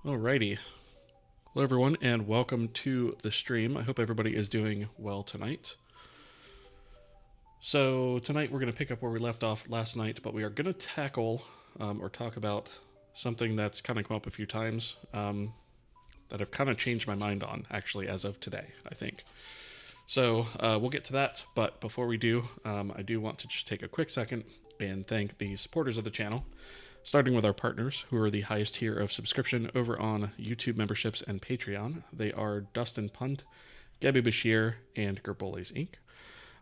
Alrighty. Hello, everyone, and welcome to the stream. I hope everybody is doing well tonight. So, tonight we're going to pick up where we left off last night, but we are going to tackle or talk about something that's kind of come up a few times that I've kind of changed my mind on, actually, as of today, I think. So, we'll get to that, but before we do, I do want to just take a quick second and thank the supporters of the channel. Starting with our partners, who are the highest tier of subscription over on YouTube memberships and Patreon. They are Dustin Punt, Gabby Bashir, and Gerboles Inc.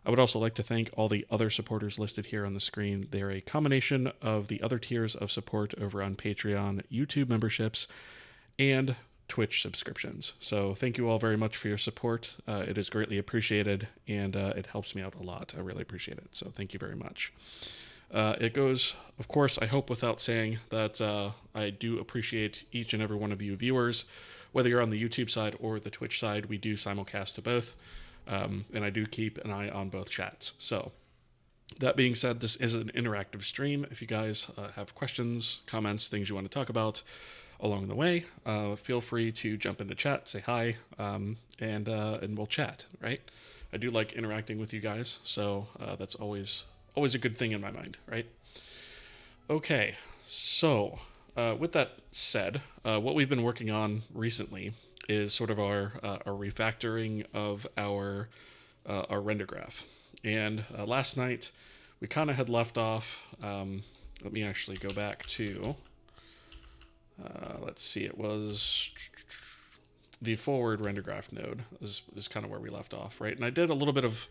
I would also like to thank all the other supporters listed here on the screen. They're a combination of the other tiers of support over on Patreon, YouTube memberships, and Twitch subscriptions. So thank you all very much for your support. It is greatly appreciated, and it helps me out a lot. I really appreciate it. So thank you very much. It goes, of course, I hope without saying that I do appreciate each and every one of you viewers, whether you're on the YouTube side or the Twitch side. We do simulcast to both, and I do keep an eye on both chats. So, that being said, this is an interactive stream. If you guys have questions, comments, things you want to talk about along the way, feel free to jump into chat, say hi, and we'll chat, right? I do like interacting with you guys, so that's always a good thing in my mind, right? Okay, so with that said, what we've been working on recently is sort of our refactoring of our render graph. And last night we kind of had left off. Let me actually go back to. Let's see, it was the forward render graph node is kind of where we left off, right? And I did a little bit of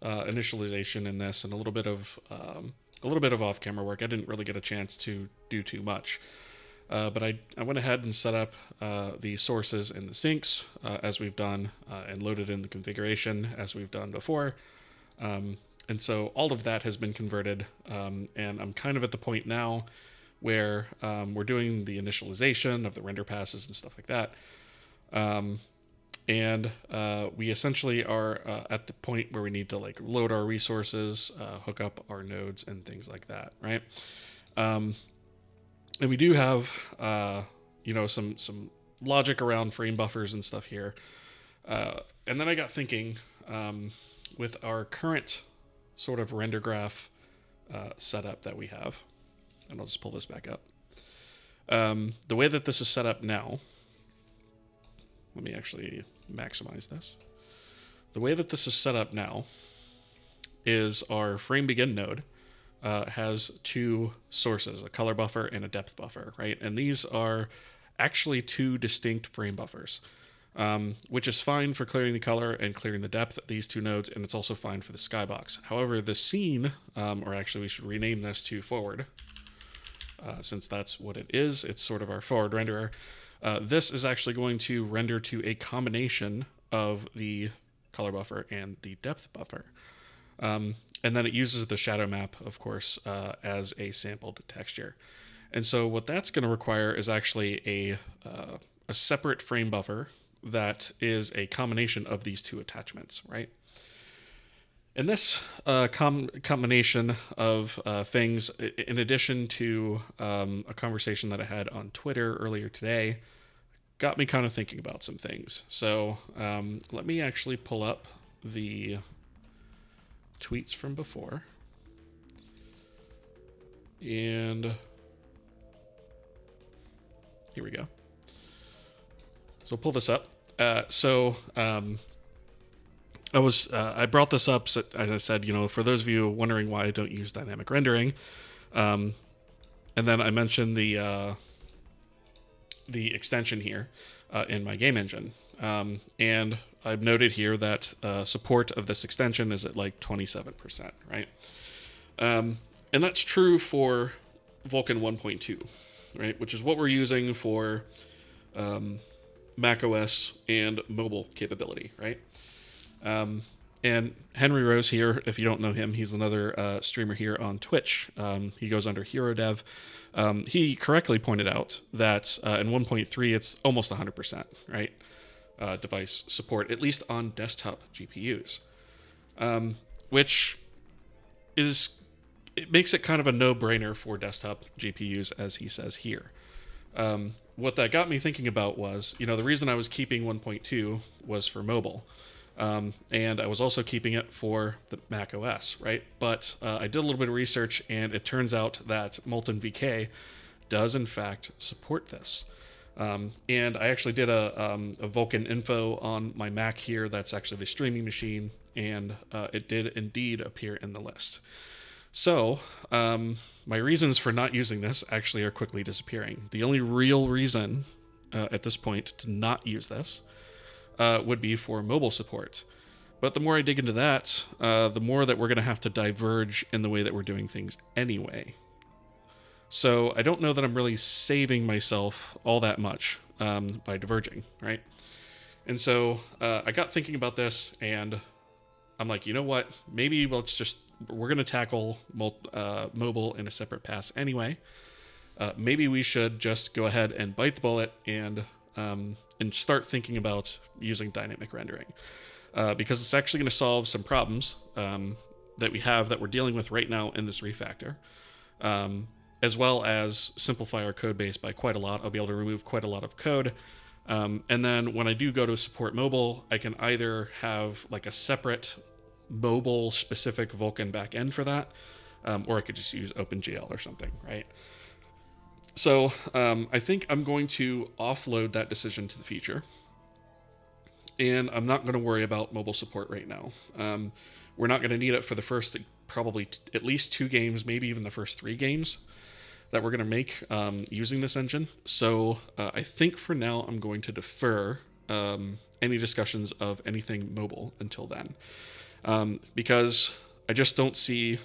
initialization in this and a little bit of off-camera work. I didn't really get a chance to do too much, but I went ahead and set up the sources and the sinks as we've done, and loaded in the configuration as we've done before. And so all of that has been converted, and I'm kind of at the point now where we're doing the initialization of the render passes and stuff like that. And we essentially are at the point where we need to like load our resources, hook up our nodes and things like that, right? And we do have, some logic around frame buffers and stuff here. And then I got thinking, with our current sort of render graph setup that we have, and I'll just pull this back up. The way that this is set up now, let me actually maximize this. The way that this is set up now is our frame begin node has two sources, a color buffer and a depth buffer, right? And these are actually two distinct frame buffers, which is fine for clearing the color and clearing the depth of these two nodes, and it's also fine for the skybox. However, the scene, or actually we should rename this to forward, since that's what it is. It's sort of our forward renderer. This is actually going to render to a combination of the color buffer and the depth buffer. And then it uses the shadow map, of course, as a sampled texture. And so what that's going to require is actually a separate frame buffer that is a combination of these two attachments, right? And this combination of things, in addition to a conversation that I had on Twitter earlier today, got me kind of thinking about some things. So let me actually pull up the tweets from before. And here we go. So we'll pull this up. I brought this up, as I said, for those of you wondering why I don't use dynamic rendering, and then I mentioned the extension here in my game engine, and I've noted here that support of this extension is at like 27%, right? And that's true for Vulkan 1.2, right, which is what we're using for Mac OS and mobile capability, right? And Henry Rose here, if you don't know him, he's another streamer here on Twitch. He goes under Hero Dev. He correctly pointed out that in 1.3, it's almost 100%, right? Device support, at least on desktop GPUs, which it makes it kind of a no-brainer for desktop GPUs, as he says here. What that got me thinking about was, the reason I was keeping 1.2 was for mobile. And I was also keeping it for the Mac OS, right? But I did a little bit of research, and it turns out that Molten VK does in fact support this. And I actually did a Vulkan info on my Mac here. That's actually the streaming machine, and it did indeed appear in the list. So, my reasons for not using this actually are quickly disappearing. The only real reason at this point to not use this would be for mobile support. But the more I dig into that, the more that we're going to have to diverge in the way that we're doing things anyway. So I don't know that I'm really saving myself all that much by diverging, right? And so I got thinking about this, and I'm like, you know what? Maybe we're going to tackle mobile in a separate pass anyway. Maybe we should just go ahead and bite the bullet and start thinking about using dynamic rendering. Because it's actually going to solve some problems that we have that we're dealing with right now in this refactor. As well as simplify our code base by quite a lot. I'll be able to remove quite a lot of code. And then when I do go to support mobile, I can either have like a separate mobile specific Vulkan backend for that, or I could just use OpenGL or something, right? So I think I'm going to offload that decision to the future. And I'm not going to worry about mobile support right now. We're not going to need it for the first probably at least 2 games, maybe even the first 3 games that we're going to make using this engine. So I think for now I'm going to defer any discussions of anything mobile until then. Because I just don't see,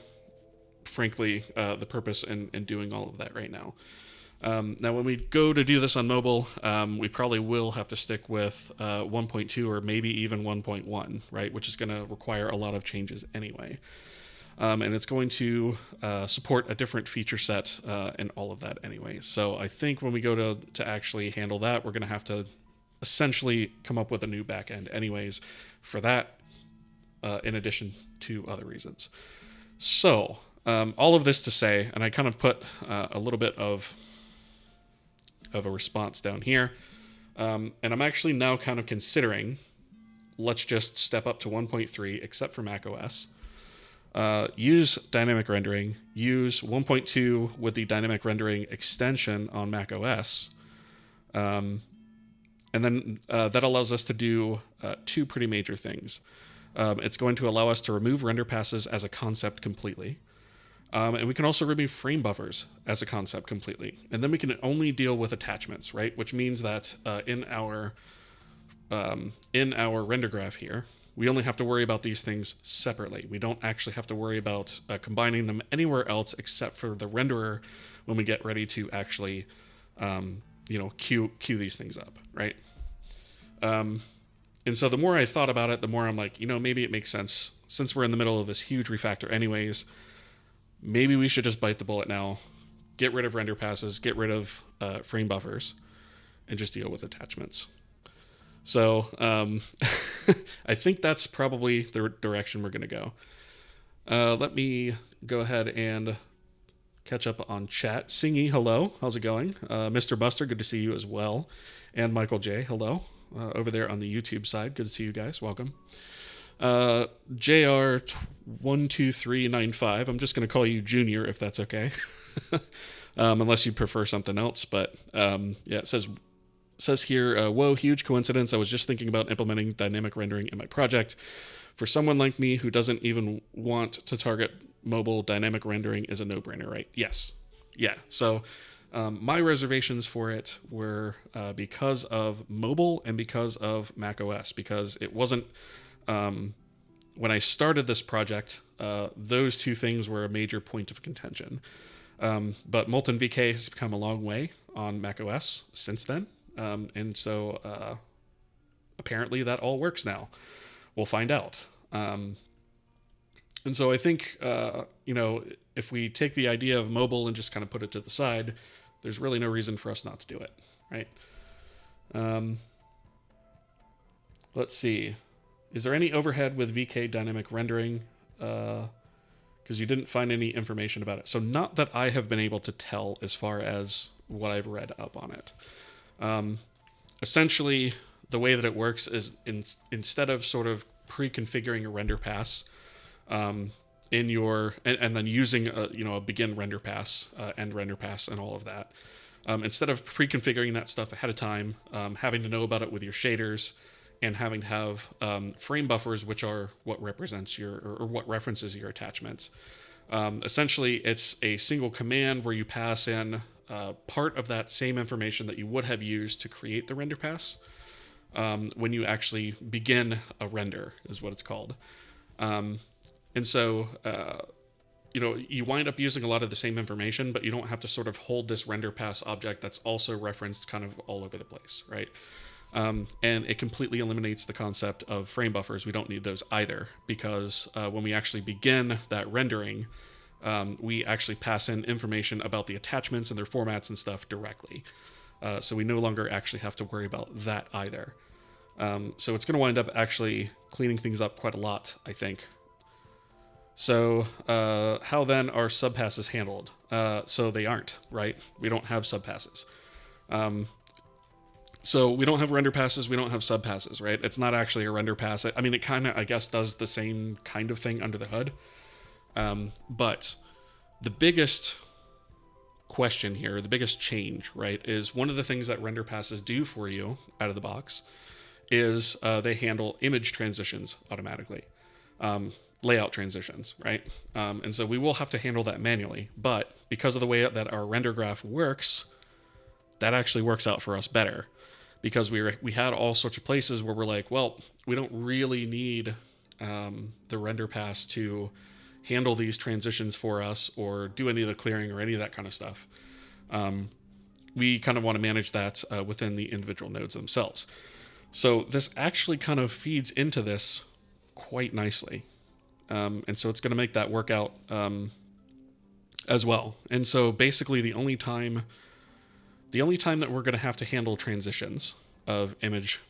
frankly, the purpose in doing all of that right now. Now, when we go to do this on mobile, we probably will have to stick with 1.2 or maybe even 1.1, right? Which is going to require a lot of changes anyway. And it's going to support a different feature set and all of that anyway. So I think when we go to actually handle that, we're going to have to essentially come up with a new backend anyways for that, in addition to other reasons. So all of this to say, and I kind of put a little bit of a response down here, and I'm actually now kind of considering, let's just step up to 1.3, except for macOS. Use dynamic rendering, use 1.2 with the dynamic rendering extension on macOS. And then that allows us to do 2 pretty major things. It's going to allow us to remove render passes as a concept completely. And we can also remove frame buffers as a concept completely. And then we can only deal with attachments, right? Which means that in our render graph here, we only have to worry about these things separately. We don't actually have to worry about combining them anywhere else except for the renderer when we get ready to actually, queue these things up, right? And so the more I thought about it, the more I'm like, maybe it makes sense. Since we're in the middle of this huge refactor anyways, maybe we should just bite the bullet now, get rid of render passes, get rid of frame buffers, and just deal with attachments. So I think that's probably the direction we're going to go. Let me go ahead and catch up on chat. Singy, hello. How's it going? Mr. Buster, good to see you as well. And Michael J, hello. Over there on the YouTube side, good to see you guys. Welcome. JR12395, I'm just going to call you Junior if that's okay. Unless you prefer something else. But it says here, whoa, huge coincidence. I was just thinking about implementing dynamic rendering in my project. For someone like me who doesn't even want to target mobile, dynamic rendering is a no-brainer, right? Yes. Yeah. So my reservations for it were because of mobile and because of macOS, because it wasn't, when I started this project, those 2 things were a major point of contention. But Molten VK has come a long way on macOS since then. And so apparently that all works now. We'll find out. And so I think, if we take the idea of mobile and just kind of put it to the side, there's really no reason for us not to do it, right? Let's see. Is there any overhead with VK dynamic rendering? because you didn't find any information about it. So not that I have been able to tell as far as what I've read up on it. Essentially, the way that it works is instead of sort of pre-configuring a render pass in your and then using a begin render pass, end render pass, and all of that, instead of pre-configuring that stuff ahead of time, having to know about it with your shaders, and having to have frame buffers, which are what represents or what references your attachments. Essentially, it's a single command where you pass in part of that same information that you would have used to create the render pass when you actually begin a render, is what it's called. And so, you wind up using a lot of the same information, but you don't have to sort of hold this render pass object that's also referenced kind of all over the place, right? And it completely eliminates the concept of frame buffers. We don't need those either, because when we actually begin that rendering, we actually pass in information about the attachments and their formats and stuff directly. So we no longer actually have to worry about that either. So it's going to wind up actually cleaning things up quite a lot, I think. So how then are subpasses handled? So they aren't, right? We don't have subpasses. So we don't have render passes, we don't have subpasses, right? It's not actually a render pass. I mean, it kind of, I guess, does the same kind of thing under the hood. But the biggest question here, the biggest change, right, is one of the things that render passes do for you out of the box is they handle image transitions automatically. Layout transitions, right? And so we will have to handle that manually. But because of the way that our render graph works, that actually works out for us better. Because we had all sorts of places where we're like, well, we don't really need the render pass to handle these transitions for us or do any of the clearing or any of that kind of stuff. We kind of want to manage that within the individual nodes themselves. So this actually kind of feeds into this quite nicely. And so it's going to make that work out as well. And so basically the only time that we're going to have to handle transitions of image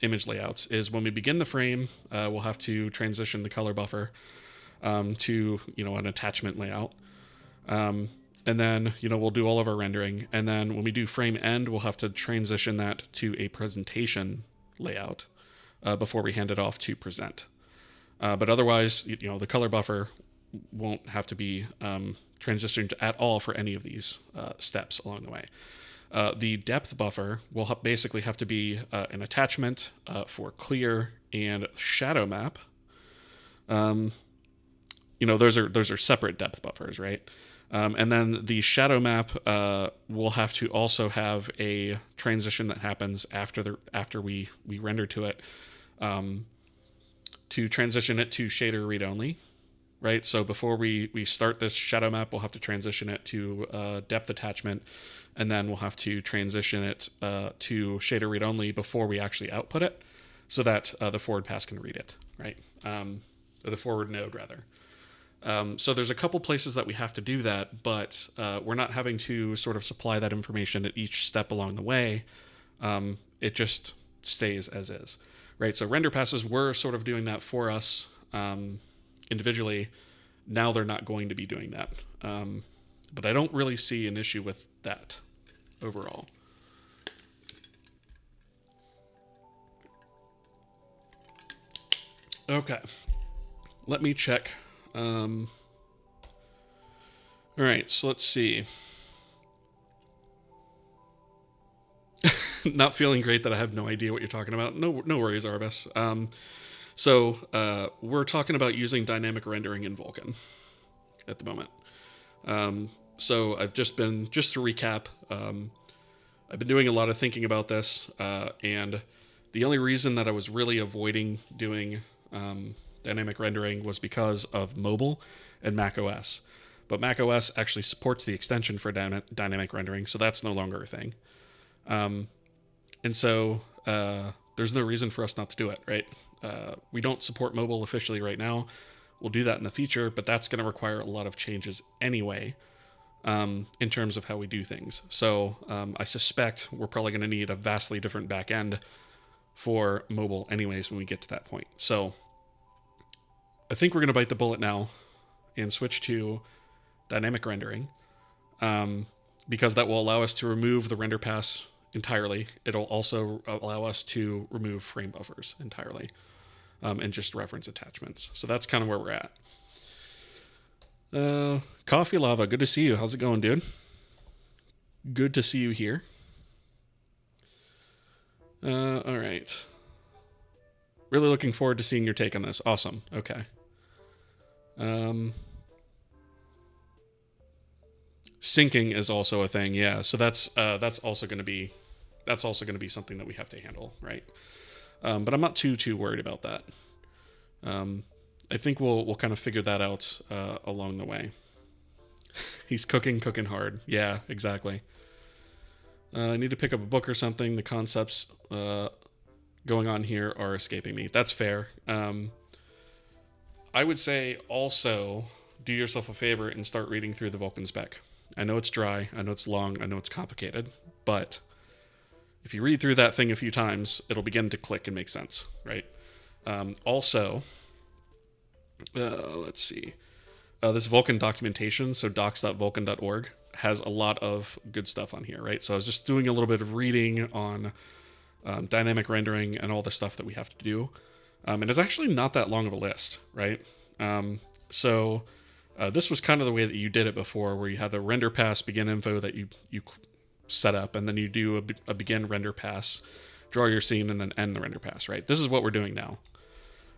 layouts is when we begin the frame. We'll have to transition the color buffer to an attachment layout, and then we'll do all of our rendering. And then when we do frame end, we'll have to transition that to a presentation layout before we hand it off to present. But otherwise, the color buffer won't have to be transitioned at all for any of these steps along the way. The depth buffer will basically have to be an attachment for clear and shadow map. Those are separate depth buffers, right? And then the shadow map will have to also have a transition that happens after we render to it, to transition it to shader read only. Right, so before we start this shadow map, we'll have to transition it to depth attachment, and then we'll have to transition it to shader read only before we actually output it, so that the forward pass can read it, right? Or the forward node, rather. So there's a couple places that we have to do that, but we're not having to sort of supply that information at each step along the way. It just stays as is, right? So render passes were sort of doing that for us individually. Now they're not going to be doing that. But I don't really see an issue with that overall. Okay. Let me check. All right, so let's see. Not feeling great that I have no idea what you're talking about. No worries, Arbus. So we're talking about using dynamic rendering in Vulkan at the moment. So I've just to recap, I've been doing a lot of thinking about this, and the only reason that I was really avoiding doing dynamic rendering was because of mobile and Mac OS. But Mac OS actually supports the extension for dynamic rendering, so that's no longer a thing. And so there's no reason for us not to do it, right? We don't support mobile officially right now. We'll do that in the future, but that's going to require a lot of changes anyway, in terms of how we do things. So I suspect we're probably going to need a vastly different back end for mobile anyways when we get to that point. So I think we're going to bite the bullet now and switch to dynamic rendering, because that will allow us to remove the render pass entirely. It'll also allow us to remove frame buffers entirely, and just reference attachments. So that's kind of where we're at. Coffee Lava, good to see you. How's it going, dude? Good to see you here. All right. Really looking forward to seeing your take on this. Awesome. Okay. Syncing is also a thing, yeah. So that's also going to be something that we have to handle, right? But I'm not too worried about that. I think we'll kind of figure that out along the way. He's cooking hard. Yeah, exactly. I need to pick up a book or something. The concepts going on here are escaping me. That's fair. I would say also do yourself a favor and start reading through the Vulkan spec. I know it's dry, I know it's long, I know it's complicated, but if you read through that thing a few times, it'll begin to click and make sense, right? Also, let's see. This Vulkan documentation, so docs.vulkan.org, has a lot of good stuff on here, right? So I was just doing a little bit of reading on dynamic rendering and all the stuff that we have to do. And it's actually not that long of a list, right? So this was kind of the way that you did it before, where you had a render pass begin info that you set up, and then you do a begin render pass, draw your scene, and then end the render pass, right? This is what we're doing now.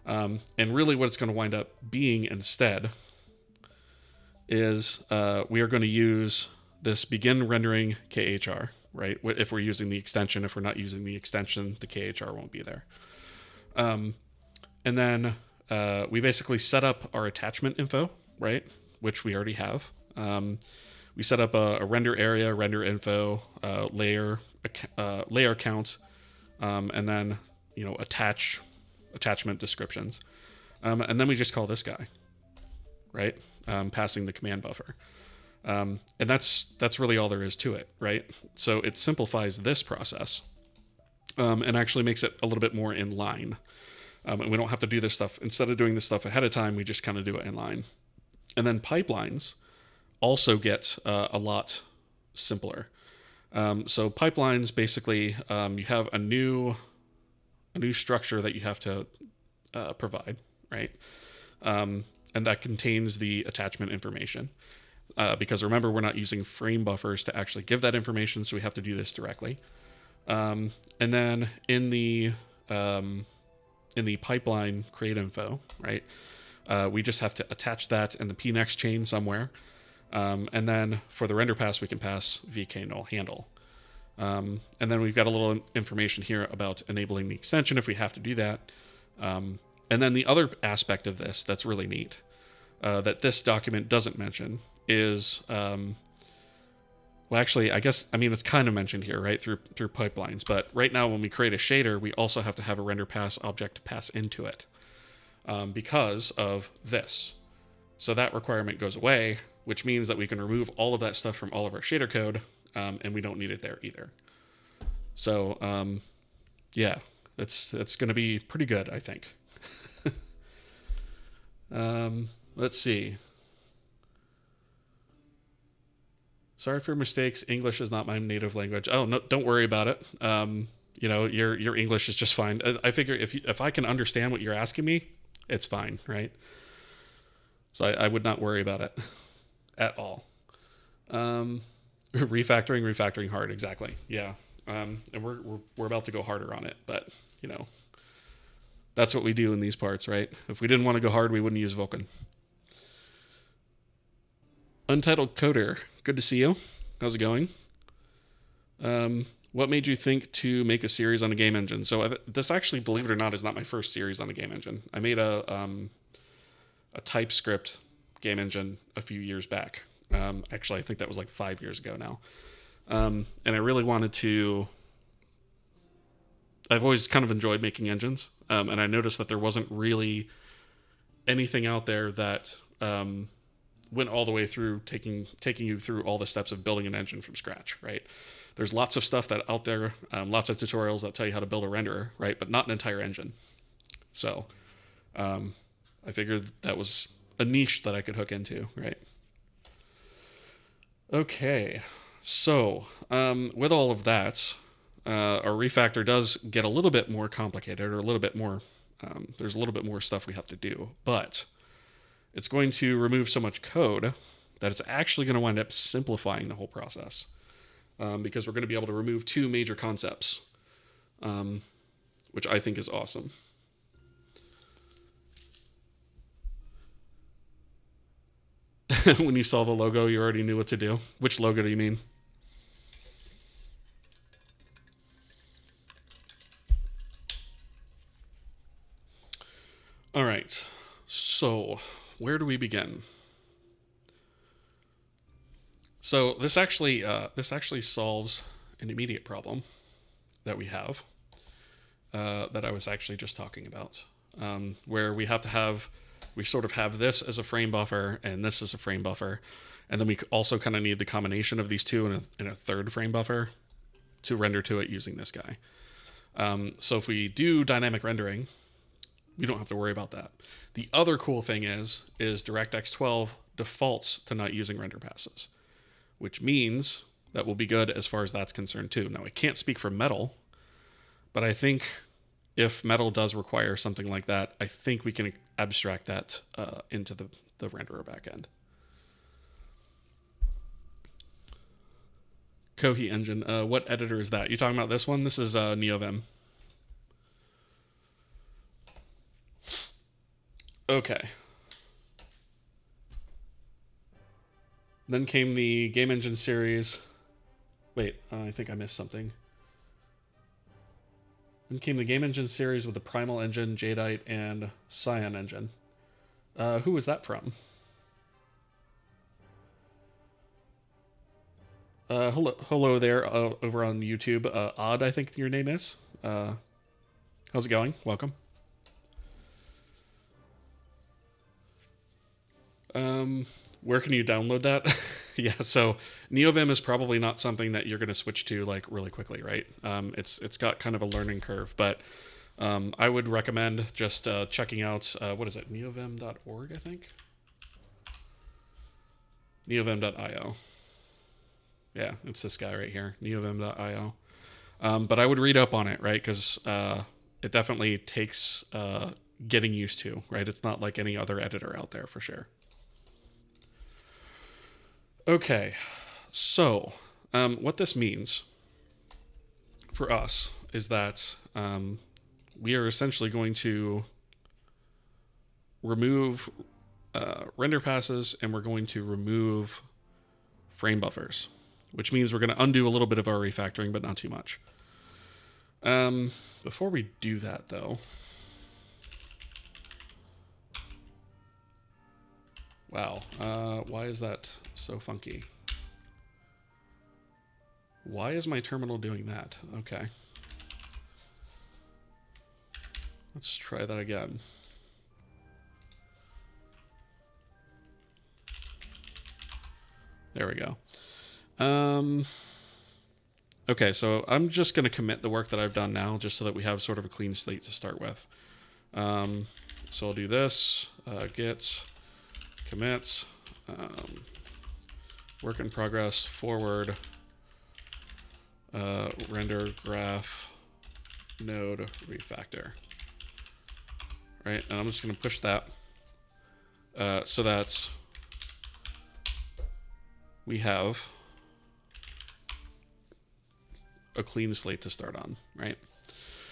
And really what it's going to wind up being instead is we are going to use this begin rendering KHR, right? If we're using the extension. If we're not using the extension, the KHR won't be there. And then we basically set up our attachment info, right? Which we already have. We set up a render area, render info, layer count, and then attachment descriptions, and then we just call this guy, right? Passing the command buffer, and that's really all there is to it, right? So it simplifies this process, and actually makes it a little bit more in line. And we don't have to do this stuff. Instead of doing this stuff ahead of time, we just kind of do it in line. And then pipelines also get a lot simpler. So pipelines, basically, you have a new structure that you have to provide, right? And that contains the attachment information. Because remember, we're not using frame buffers to actually give that information, so we have to do this directly. And then in the pipeline create info, right? We just have to attach that in the pnext chain somewhere. And then for the render pass, we can pass vk null handle. And then we've got a little information here about enabling the extension if we have to do that. And then the other aspect of this that's really neat, that this document doesn't mention is, well, actually, it's kind of mentioned here, right, through pipelines. But right now, when we create a shader, we also have to have a render pass object to pass into it, because of this. So that requirement goes away, which means that we can remove all of that stuff from all of our shader code, and we don't need it there either. So, yeah, it's going to be pretty good, I think. Let's see. Sorry for mistakes. English is not my native language. Oh, no, don't worry about it. Your English is just fine. I figure if I can understand what you're asking me, it's fine, right? So I would not worry about it at all. Refactoring hard, exactly. Yeah. And we're about to go harder on it, but that's what we do in these parts, right? If we didn't want to go hard, we wouldn't use Vulkan. Untitled Coder, good to see you. How's it going? What made you think to make a series on a game engine? So this actually, believe it or not, is not my first series on a game engine. I made a TypeScript game engine a few years back. Actually, I think that was like 5 years ago now. And I really wanted to... I've always kind of enjoyed making engines, and I noticed that there wasn't really anything out there that went all the way through taking you through all the steps of building an engine from scratch, right? There's lots of stuff that out there, lots of tutorials that tell you how to build a renderer, right? But not an entire engine. So I figured that was a niche that I could hook into, right? Okay, so with all of that, our refactor does get a little bit more complicated, or a little bit more. There's a little bit more stuff we have to do, but it's going to remove so much code that it's actually going to wind up simplifying the whole process, because we're going to be able to remove two major concepts, which I think is awesome. When you saw the logo, you already knew what to do. Which logo do you mean? All right. So, where do we begin? So this actually solves an immediate problem that we have, that I was actually just talking about, where we sort of have this as a frame buffer and this as a frame buffer, and then we also kind of need the combination of these two in a third frame buffer to render to it using this guy. So if we do dynamic rendering, we don't have to worry about that. The other cool thing is DirectX 12 defaults to not using render passes, which means that will be good as far as that's concerned too. Now, I can't speak for Metal, but I think if Metal does require something like that, I think we can abstract that into the renderer backend. Kohi engine. What editor is that? You talking about this one? This is NeoVim. Okay. Then came the Game Engine series. Wait, I think I missed something. Then came the Game Engine series with the Primal Engine, Jadeite, and Cyan Engine. Who was that from? Hello there, over on YouTube. Odd, I think your name is. How's it going? Welcome. Where can you download that? Yeah, so NeoVim is probably not something that you're going to switch to like really quickly, right? It's got kind of a learning curve, but I would recommend just checking out, what is it, neovim.org, I think? neovim.io. Yeah, it's this guy right here, neovim.io. But I would read up on it, right? Because it definitely takes getting used to, right? It's not like any other editor out there for sure. Okay, so what this means for us is that we are essentially going to remove render passes, and we're going to remove frame buffers, which means we're going to undo a little bit of our refactoring, but not too much. Before we do that, though, wow, why is that so funky? Why is my terminal doing that? Okay. Let's try that again. There we go. Okay, so I'm just going to commit the work that I've done now, just so that we have sort of a clean slate to start with. So I'll do this, git commit, work in progress, forward, render graph, node, refactor. Right, and I'm just going to push that so that we have a clean slate to start on, right?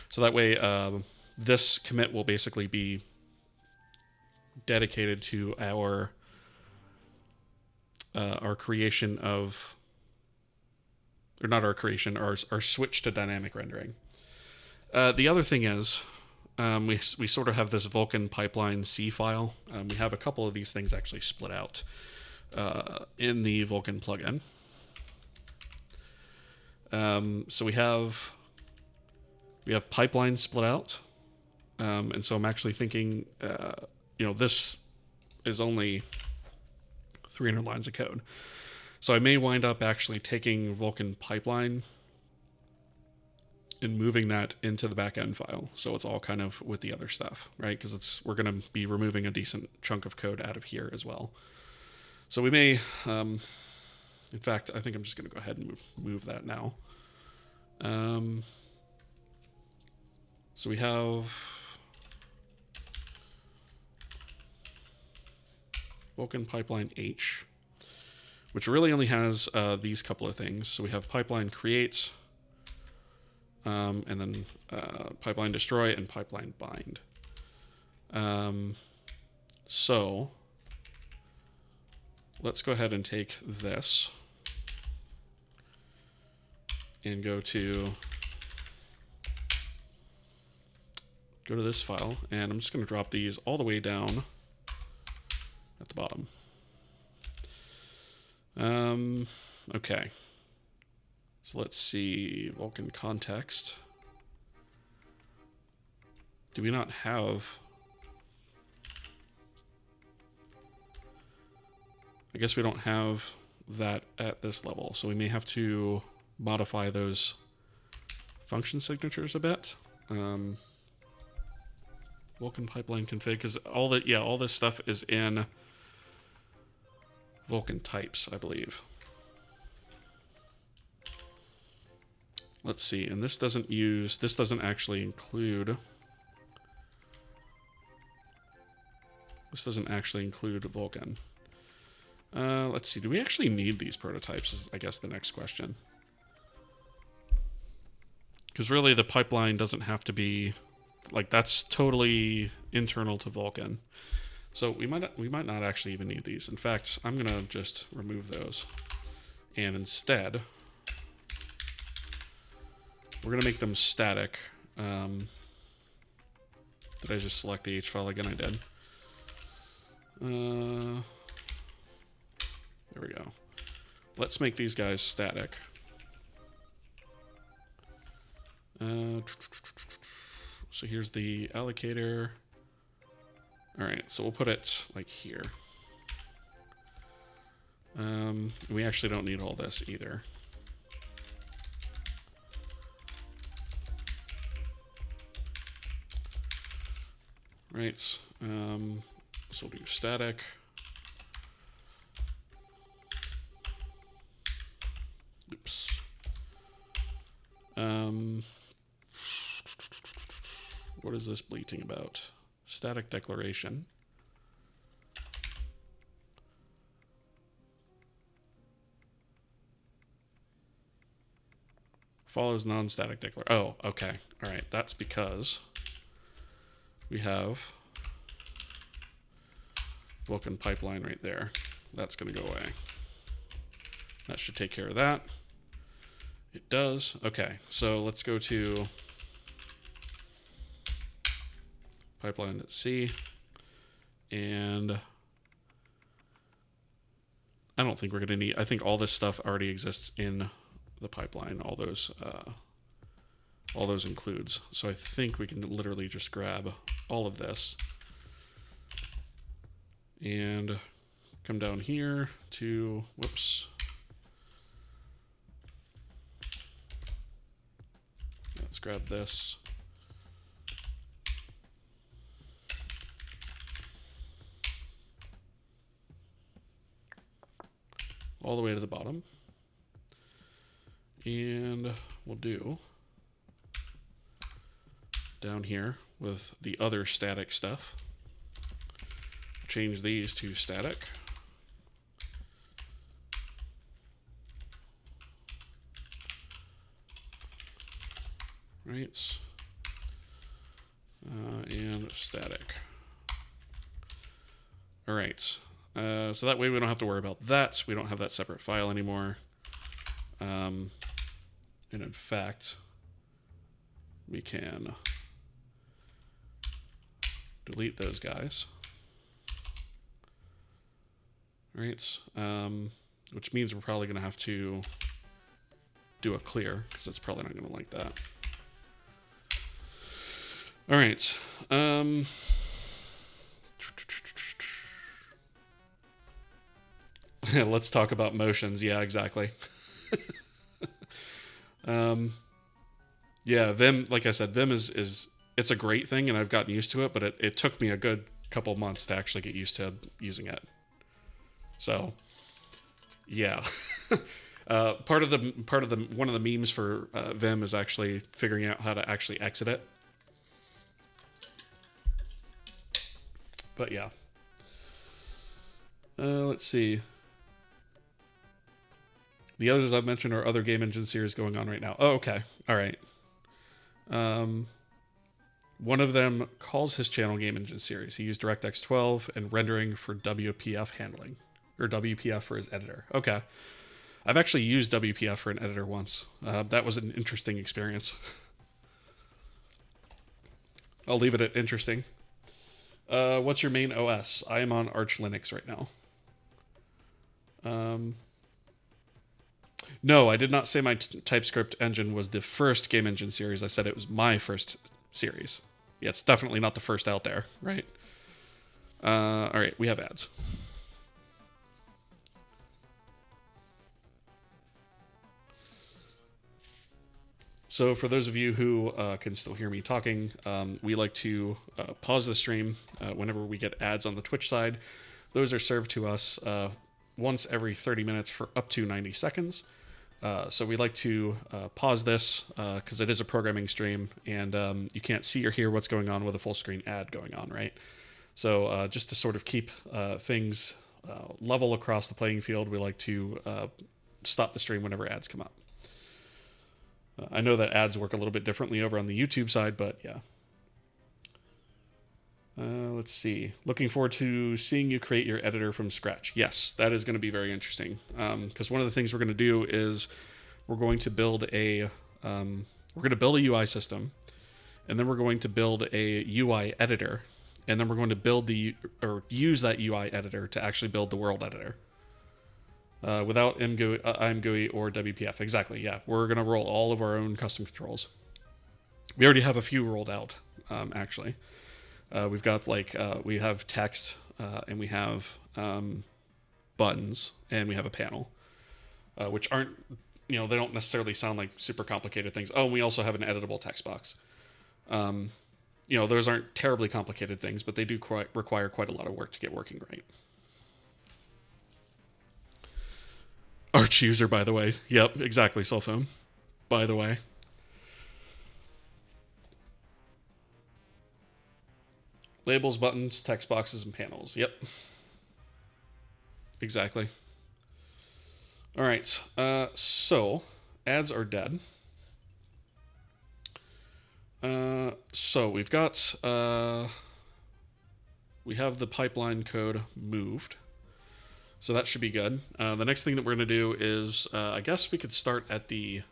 So that way, this commit will basically be dedicated to our creation of, or not our creation, our switch to dynamic rendering. The other thing is, we sort of have this Vulkan pipeline C file. We have a couple of these things actually split out in the Vulkan plugin. So we have pipeline split out, and so I'm actually thinking, this is only 300 lines of code. So I may wind up actually taking Vulkan pipeline and moving that into the backend file. So it's all kind of with the other stuff, right? Because we're going to be removing a decent chunk of code out of here as well. So we may, in fact, I think I'm just going to go ahead and move that now. So we have Vulkan pipeline H, which really only has these couple of things. So we have pipeline create, and then pipeline destroy and pipeline bind. So let's go ahead and take this and go to this file, and I'm just going to drop these all the way down at the bottom. Okay. So let's see, Vulkan context. Do we not have... I guess we don't have that at this level, so we may have to modify those function signatures a bit. Vulkan pipeline config, because all this stuff is in Vulkan types, I believe. Let's see, and this doesn't actually include Vulkan. Let's see, do we actually need these prototypes is, I guess, the next question. Because really the pipeline doesn't have to be, like, that's totally internal to Vulkan. So we might not actually even need these. In fact, I'm going to just remove those. And instead, we're going to make them static. Did I just select the H file again? I did. There we go. Let's make these guys static. So here's the allocator. All right, so we'll put it like here. We actually don't need all this either. Right, so we'll do static. Oops. What is this bleating about? Static declaration. Follows non-static declaration. Oh, okay. All right. That's because we have Vulkan pipeline right there. That's going to go away. That should take care of that. It does. Okay. So let's go to pipeline.c, and I don't think we're going to need, I think all this stuff already exists in the pipeline, all those includes. So I think we can literally just grab all of this and come down here to, whoops. Let's grab this. All the way to the bottom. And we'll do down here with the other static stuff. Change these to static. Right. And static. All right. So that way we don't have to worry about that. We don't have that separate file anymore. And in fact, we can delete those guys. Right. Which means we're probably going to have to do a clear, because it's probably not going to like that. All right. Let's talk about motions. Yeah, exactly. Yeah, Vim, like I said, Vim is it's a great thing, and I've gotten used to it. But it took me a good couple months to actually get used to using it. So yeah, part of the one of the memes for Vim is actually figuring out how to actually exit it. But yeah, let's see. The others I've mentioned are other game engine series going on right now. Oh, okay, all right. One of them calls his channel Game Engine Series. He used DirectX 12 and rendering for WPF handling, or WPF for his editor. Okay. I've actually used WPF for an editor once. That was an interesting experience. I'll leave it at interesting. What's your main OS? I am on Arch Linux right now. No, I did not say my TypeScript engine was the first game engine series. I said it was my first series. Yeah, it's definitely not the first out there, right? All right, we have ads. So for those of you who can still hear me talking, we like to pause the stream whenever we get ads on the Twitch side. Those are served to us once every 30 minutes for up to 90 seconds. So we like to pause this because it is a programming stream, and you can't see or hear what's going on with a full screen ad going on, right? So just to sort of keep things level across the playing field, we like to stop the stream whenever ads come up. I know that ads work a little bit differently over on the YouTube side, but yeah. Let's see. Looking forward to seeing you create your editor from scratch. Yes, that is going to be very interesting. Because one of the things we're going to do is we're going to build a UI system, and then we're going to build a UI editor, and then we're going to use that UI editor to actually build the world editor. Without ImGUI or WPF. Exactly, yeah. We're going to roll all of our own custom controls. We already have a few rolled out, actually. We've got, we have text, and we have buttons, and we have a panel, which aren't, they don't necessarily sound like super complicated things. Oh, and we also have an editable text box. Those aren't terribly complicated things, but they do require quite a lot of work to get working right. Arch user, by the way. Yep, exactly, cell phone. By the way. Labels, buttons, text boxes, and panels. Yep. Exactly. All right. So, ads are dead. So, we've got... we have the pipeline code moved. So that should be good. The next thing that we're going to do is, I guess we could start at the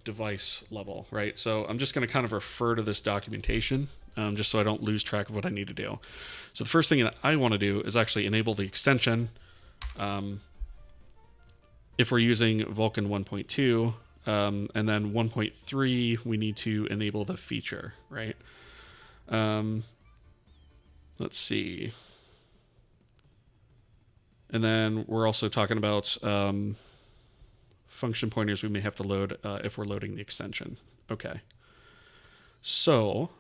device level, right? So I'm just going to kind of refer to this documentation, just so I don't lose track of what I need to do. So the first thing that I want to do is actually enable the extension. If we're using Vulkan 1.2, and then 1.3, we need to enable the feature, right? Let's see. And then we're also talking about function pointers we may have to load if we're loading the extension. Okay. So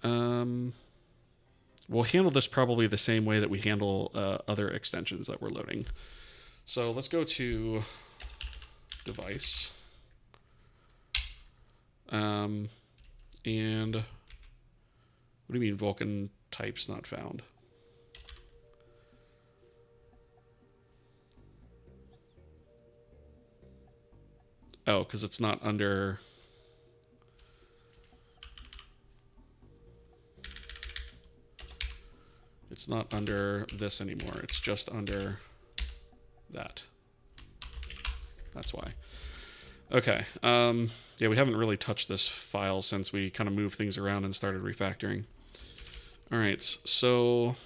we'll handle this probably the same way that we handle other extensions that we're loading. So let's go to device. And what do you mean Vulkan types not found? Oh, because it's not under... It's not under this anymore. It's just under that. That's why. Okay. Yeah, we haven't really touched this file since we kind of moved things around and started refactoring. All right, so...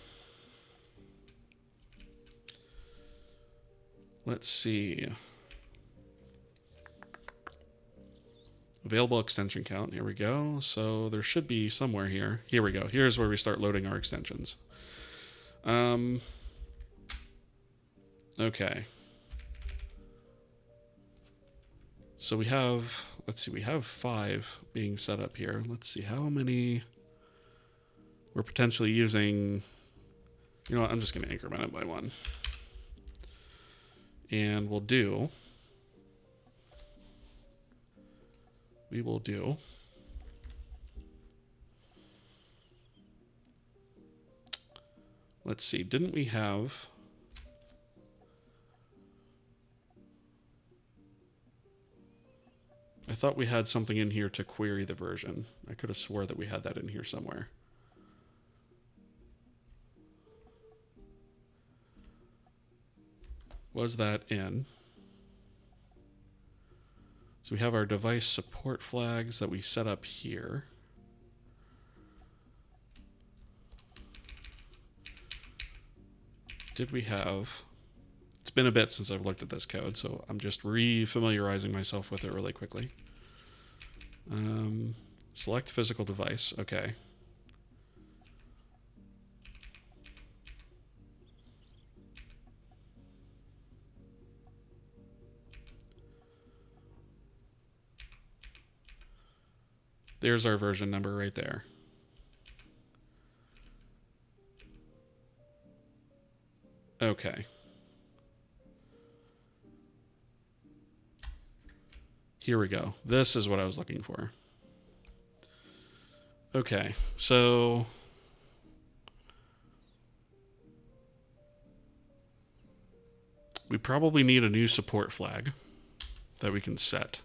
Let's see... Available extension count. Here we go. So there should be somewhere here. Here we go. Here's where we start loading our extensions. Okay. So we have, let's see, we have 5 being set up here. Let's see how many we're potentially using. You know what, I'm just going to increment it by 1. And we will do let's see, didn't we have I thought we had something in here to query the version. I could have swore that we had that in here somewhere. Was that in? So we have our device support flags that we set up here. Did we have... It's been a bit since I've looked at this code, so I'm just re-familiarizing myself with it really quickly. Select physical device. Okay. There's our version number right there. Okay. Here we go. This is what I was looking for. Okay, so we probably need a new support flag that we can set.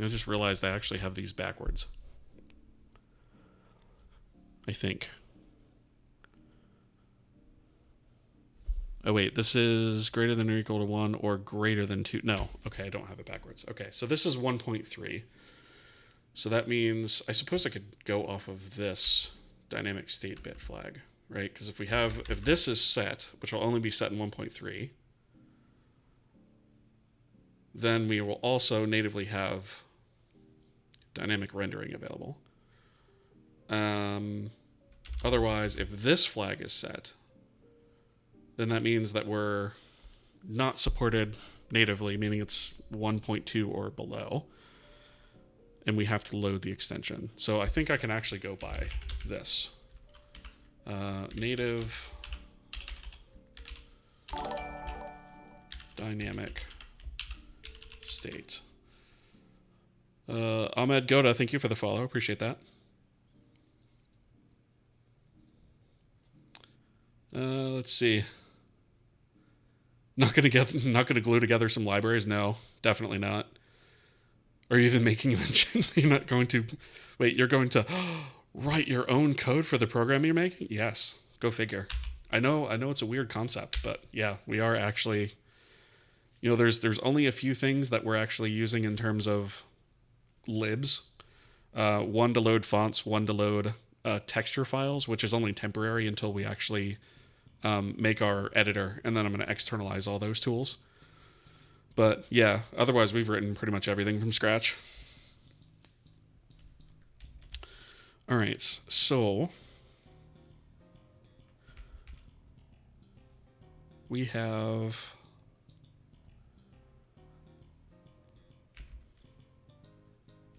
I just realized I actually have these backwards. I think. Oh wait, this is greater than or equal to 1 or greater than 2. No, okay, I don't have it backwards. Okay, so this is 1.3. So that means, I suppose I could go off of this dynamic state bit flag, right? Because if this is set, which will only be set in 1.3, then we will also natively have dynamic rendering available. Otherwise, if this flag is set, then that means that we're not supported natively, meaning it's 1.2 or below, and we have to load the extension. So I think I can actually go by this. Native dynamic state. Ahmed Goda, thank you for the follow. Appreciate that. Let's see. Not gonna glue together some libraries? No, definitely not. Are you even making a mention? You're not going to... Wait, you're going to write your own code for the program you're making? Yes, go figure. I know it's a weird concept, but yeah, we are actually... You know, there's only a few things that we're actually using in terms of libs. One to load fonts, one to load texture files, which is only temporary until we actually make our editor, and then I'm going to externalize all those tools. But yeah, otherwise we've written pretty much everything from scratch. All right, so we have...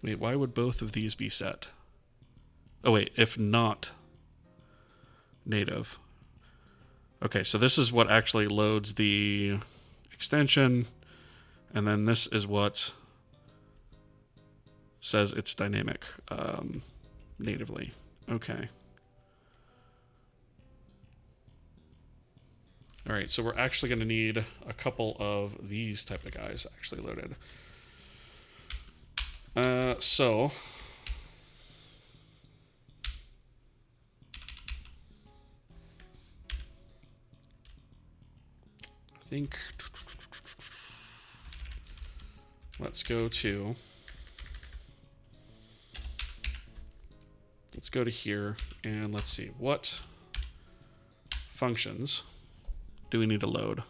Wait, why would both of these be set? Oh wait, if not native. Okay, so this is what actually loads the extension, and then this is what says it's dynamic natively. Okay. All right, so we're actually going to need a couple of these type of guys actually loaded. So I think let's go to here and let's see, what functions do we need to load?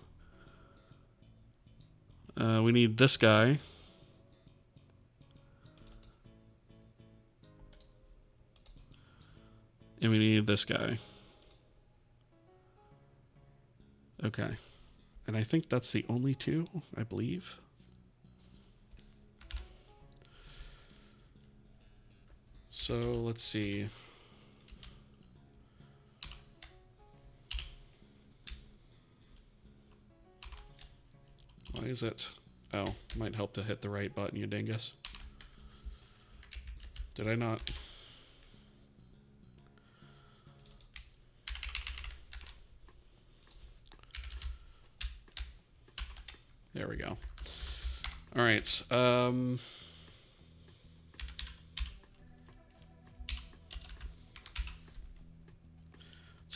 We need this guy. And we need this guy. Okay. And I think that's the only two, I believe. So let's see. Why is it? Oh, might help to hit the right button, you dingus. Did I not? There we go. All right. So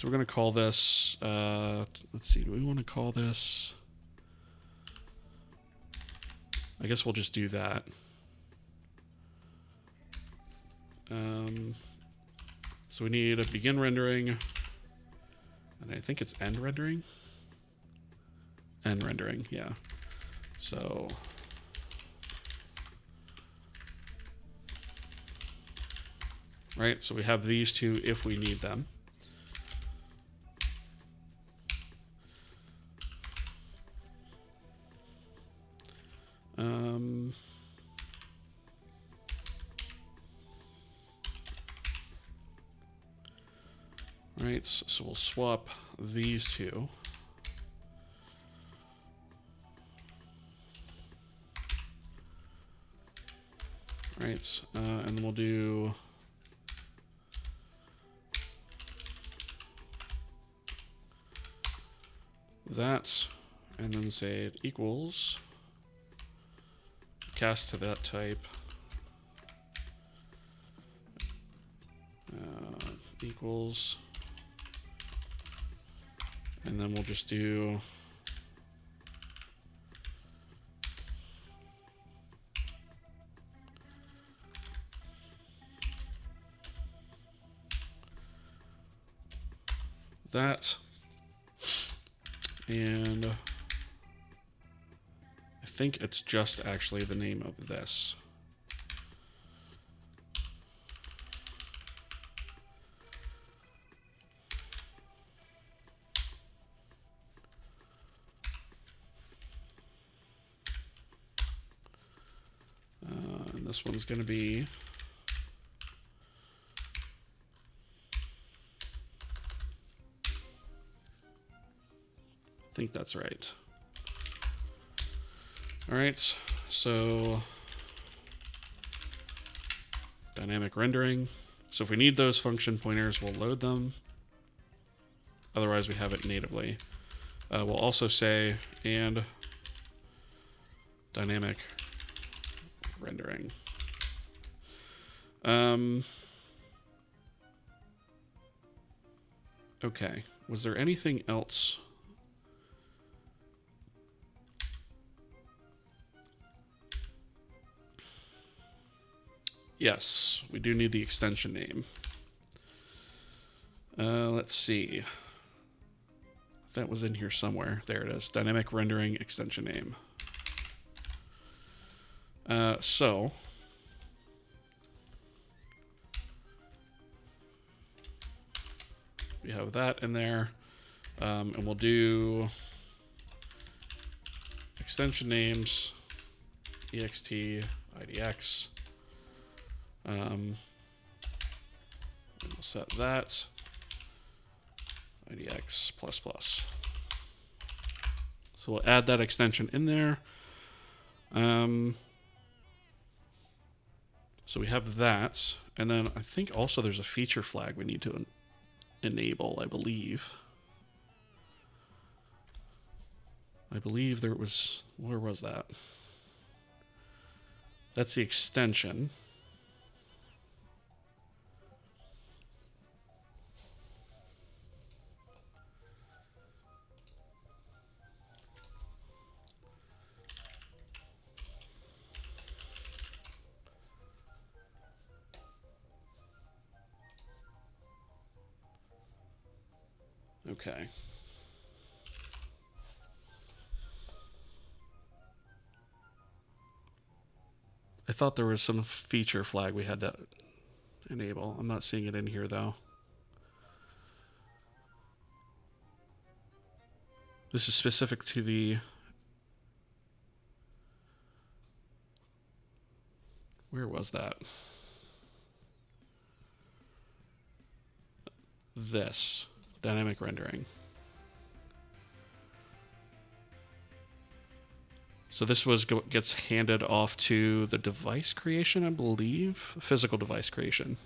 we're going to call this, let's see, do we want to call this? I guess we'll just do that. So we need a begin rendering, and I think it's end rendering. End rendering, yeah. So right, so we have these two if we need them. Right, so we'll swap these two. Right, and then we'll do that, and then say it equals cast to that type equals, and then we'll just do that, and I think it's just actually the name of this. And this one's going to be I think that's right. All right, so dynamic rendering. So if we need those function pointers, we'll load them. Otherwise, we have it natively. We'll also say and dynamic rendering. Okay, was there anything else? Yes, we do need the extension name. Let's see. That was in here somewhere. There it is. Dynamic rendering extension name. So we have that in there, and we'll do extension names, ext, idx. And we'll set that idx++. So we'll add that extension in there. So we have that, and then I think also there's a feature flag we need to enable, I believe. I believe there was, where was that? That's the extension. Okay. I thought there was some feature flag we had to enable. I'm not seeing it in here though. This is specific to the... Where was that? This. Dynamic rendering. So this gets handed off to the device creation, I believe. Physical device creation.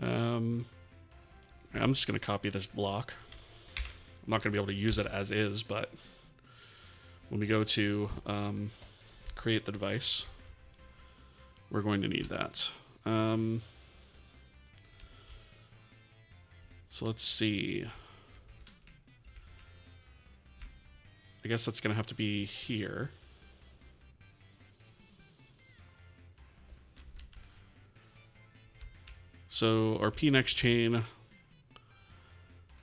I'm just going to copy this block. I'm not going to be able to use it as is, but when we go to create the device, we're going to need that. So let's see. I guess that's going to have to be here. So our pnext chain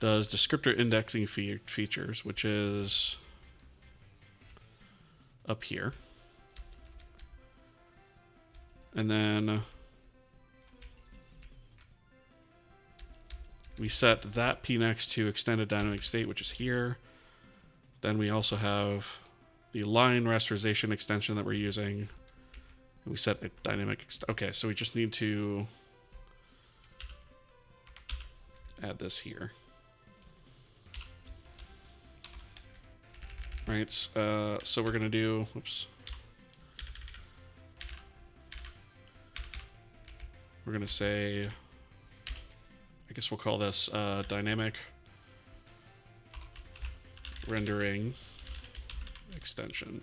does descriptor indexing features, which is up here. And then we set that pnext to extended dynamic state, which is here. Then we also have the line rasterization extension that we're using. And we set a dynamic... Okay, so we just need to add this here. Right, so we're going to do... Whoops. We're going to say... I guess we'll call this dynamic rendering extension.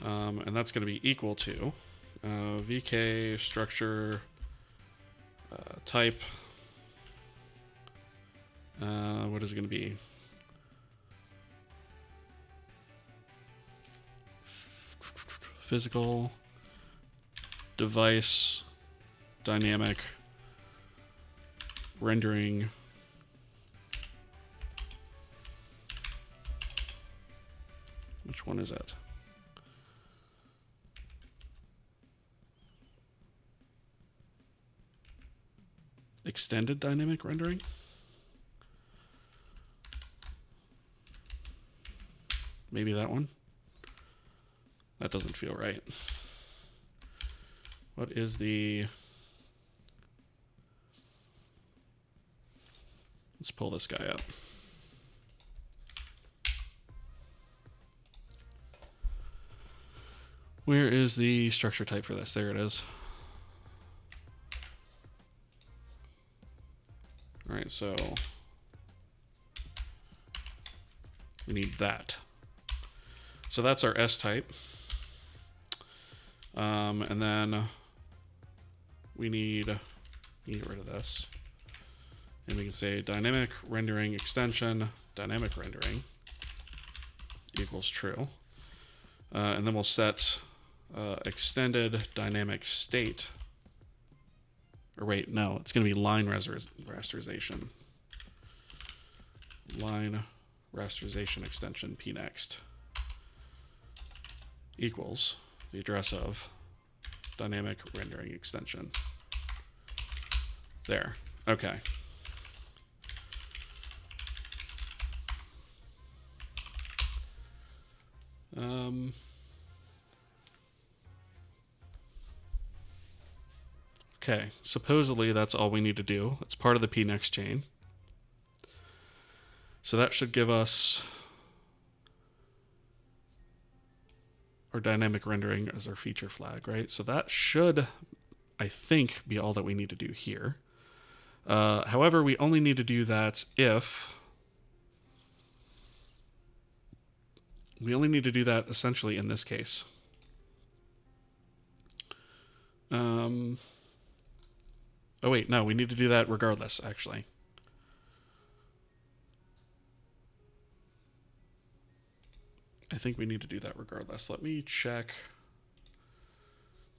And that's going to be equal to vk structure type. What is it going to be? Physical device dynamic rendering which one is it? Extended dynamic rendering? Maybe that one? That doesn't feel right. What is the... Let's pull this guy up. Where is the structure type for this? There it is. All right, so we need that. So that's our S type. And then we need to get rid of this. And we can say dynamic rendering extension, dynamic rendering equals true. And then we'll set extended dynamic state. Or wait, no, it's going to be line rasterization. Line rasterization extension pnext equals the address of dynamic rendering extension. There. Okay. Okay, supposedly that's all we need to do. It's part of the pnext chain. So that should give us our dynamic rendering as our feature flag, right? So that should, I think, be all that we need to do here. However, we only need to do that if... We only need to do that essentially in this case. Oh wait, no, we need to do that regardless, actually. I think we need to do that regardless. Let me check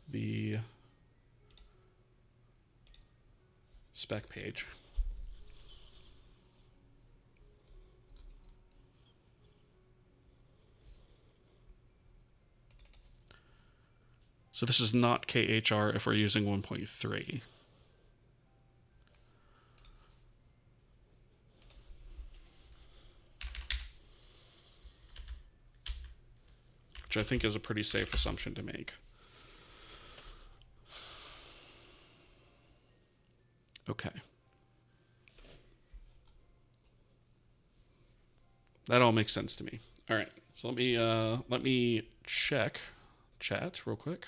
the spec page. So this is not KHR if we're using 1.3. which I think is a pretty safe assumption to make. Okay. That all makes sense to me. All right, so let me check chat real quick.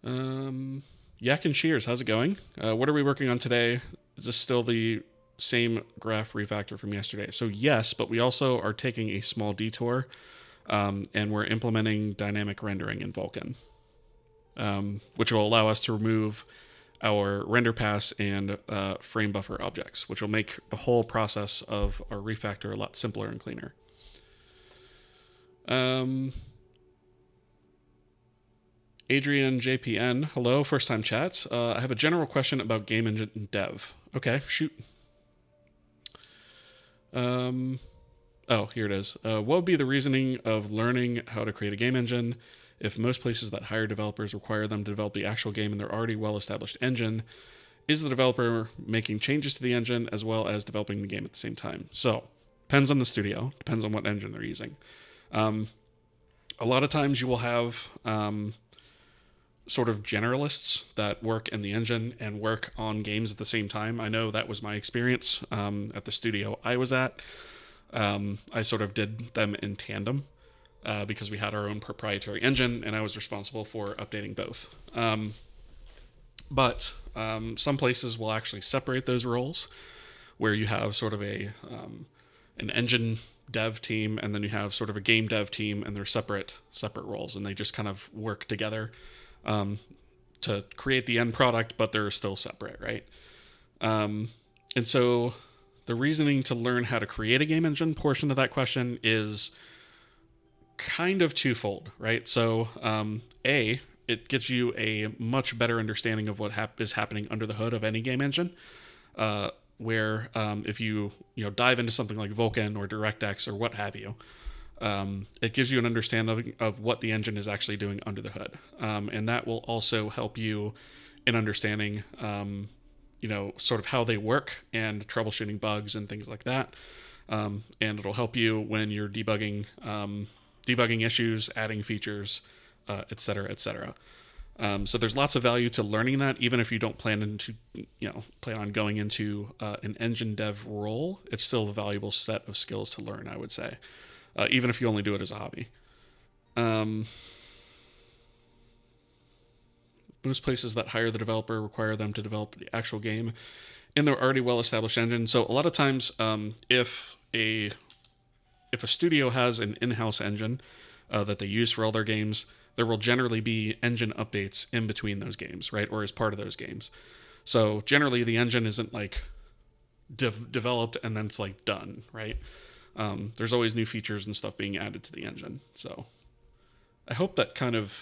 Yak and Shears, how's it going? What are we working on today? Is this still the same graph refactor from yesterday? So yes, but we also are taking a small detour, and we're implementing dynamic rendering in Vulkan, which will allow us to remove our render pass and frame buffer objects, which will make the whole process of our refactor a lot simpler and cleaner. Adrian JPN, hello, first time chat. I have a general question about Game Engine Dev. Okay, shoot. Oh, here it is. What would be the reasoning of learning how to create a game engine if most places that hire developers require them to develop the actual game in their already well-established engine? Is the developer making changes to the engine as well as developing the game at the same time? So, depends on the studio, depends on what engine they're using. A lot of times you will have sort of generalists that work in the engine and work on games at the same time. I know that was my experience at the studio I was at. I sort of did them in tandem because we had our own proprietary engine and I was responsible for updating both. But some places will actually separate those roles, where you have sort of an engine dev team and then you have sort of a game dev team, and they're separate roles, and they just kind of work together to create the end product, but they're still separate, right? And so the reasoning to learn how to create a game engine portion of that question is kind of twofold, right? So it gives you a much better understanding of what is happening under the hood of any game engine, where if you dive into something like Vulkan or DirectX or what have you, it gives you an understanding of what the engine is actually doing under the hood, and that will also help you in understanding sort of how they work and troubleshooting bugs and things like that, and it'll help you when you're debugging issues, adding features, et cetera, et cetera. So there's lots of value to learning that, even if you don't plan on going into an engine dev role. It's still a valuable set of skills to learn, I would say, even if you only do it as a hobby. Most places that hire the developer require them to develop the actual game in their already well-established engine. So a lot of times, if a studio has an in-house engine that they use for all their games, there will generally be engine updates in between those games, right? Or as part of those games. So generally the engine isn't like developed and then it's like done, right? There's always new features and stuff being added to the engine. So I hope that kind of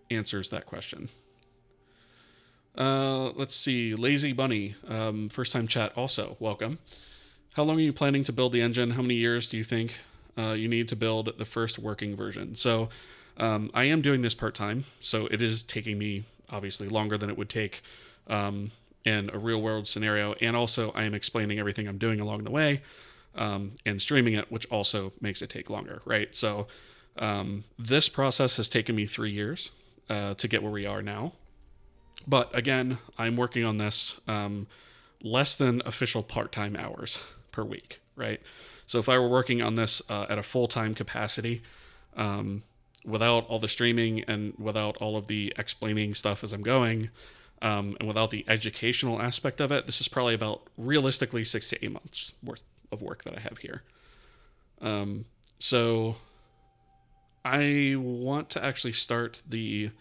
answers that question. Let's see. Lazy Bunny, first time chat also, welcome. How long are you planning to build the engine? How many years do you think you need to build the first working version? So I am doing this part-time, so it is taking me obviously longer than it would take in a real-world scenario, and also I am explaining everything I'm doing along the way and streaming it, which also makes it take longer, right? So this process has taken me 3 years to get where we are now. But again, I'm working on this less than official part-time hours per week, right? So if I were working on this at a full-time capacity, without all the streaming and without all of the explaining stuff as I'm going, and without the educational aspect of it, this is probably about realistically 6 to 8 months worth of work that I have here. So I want to actually start the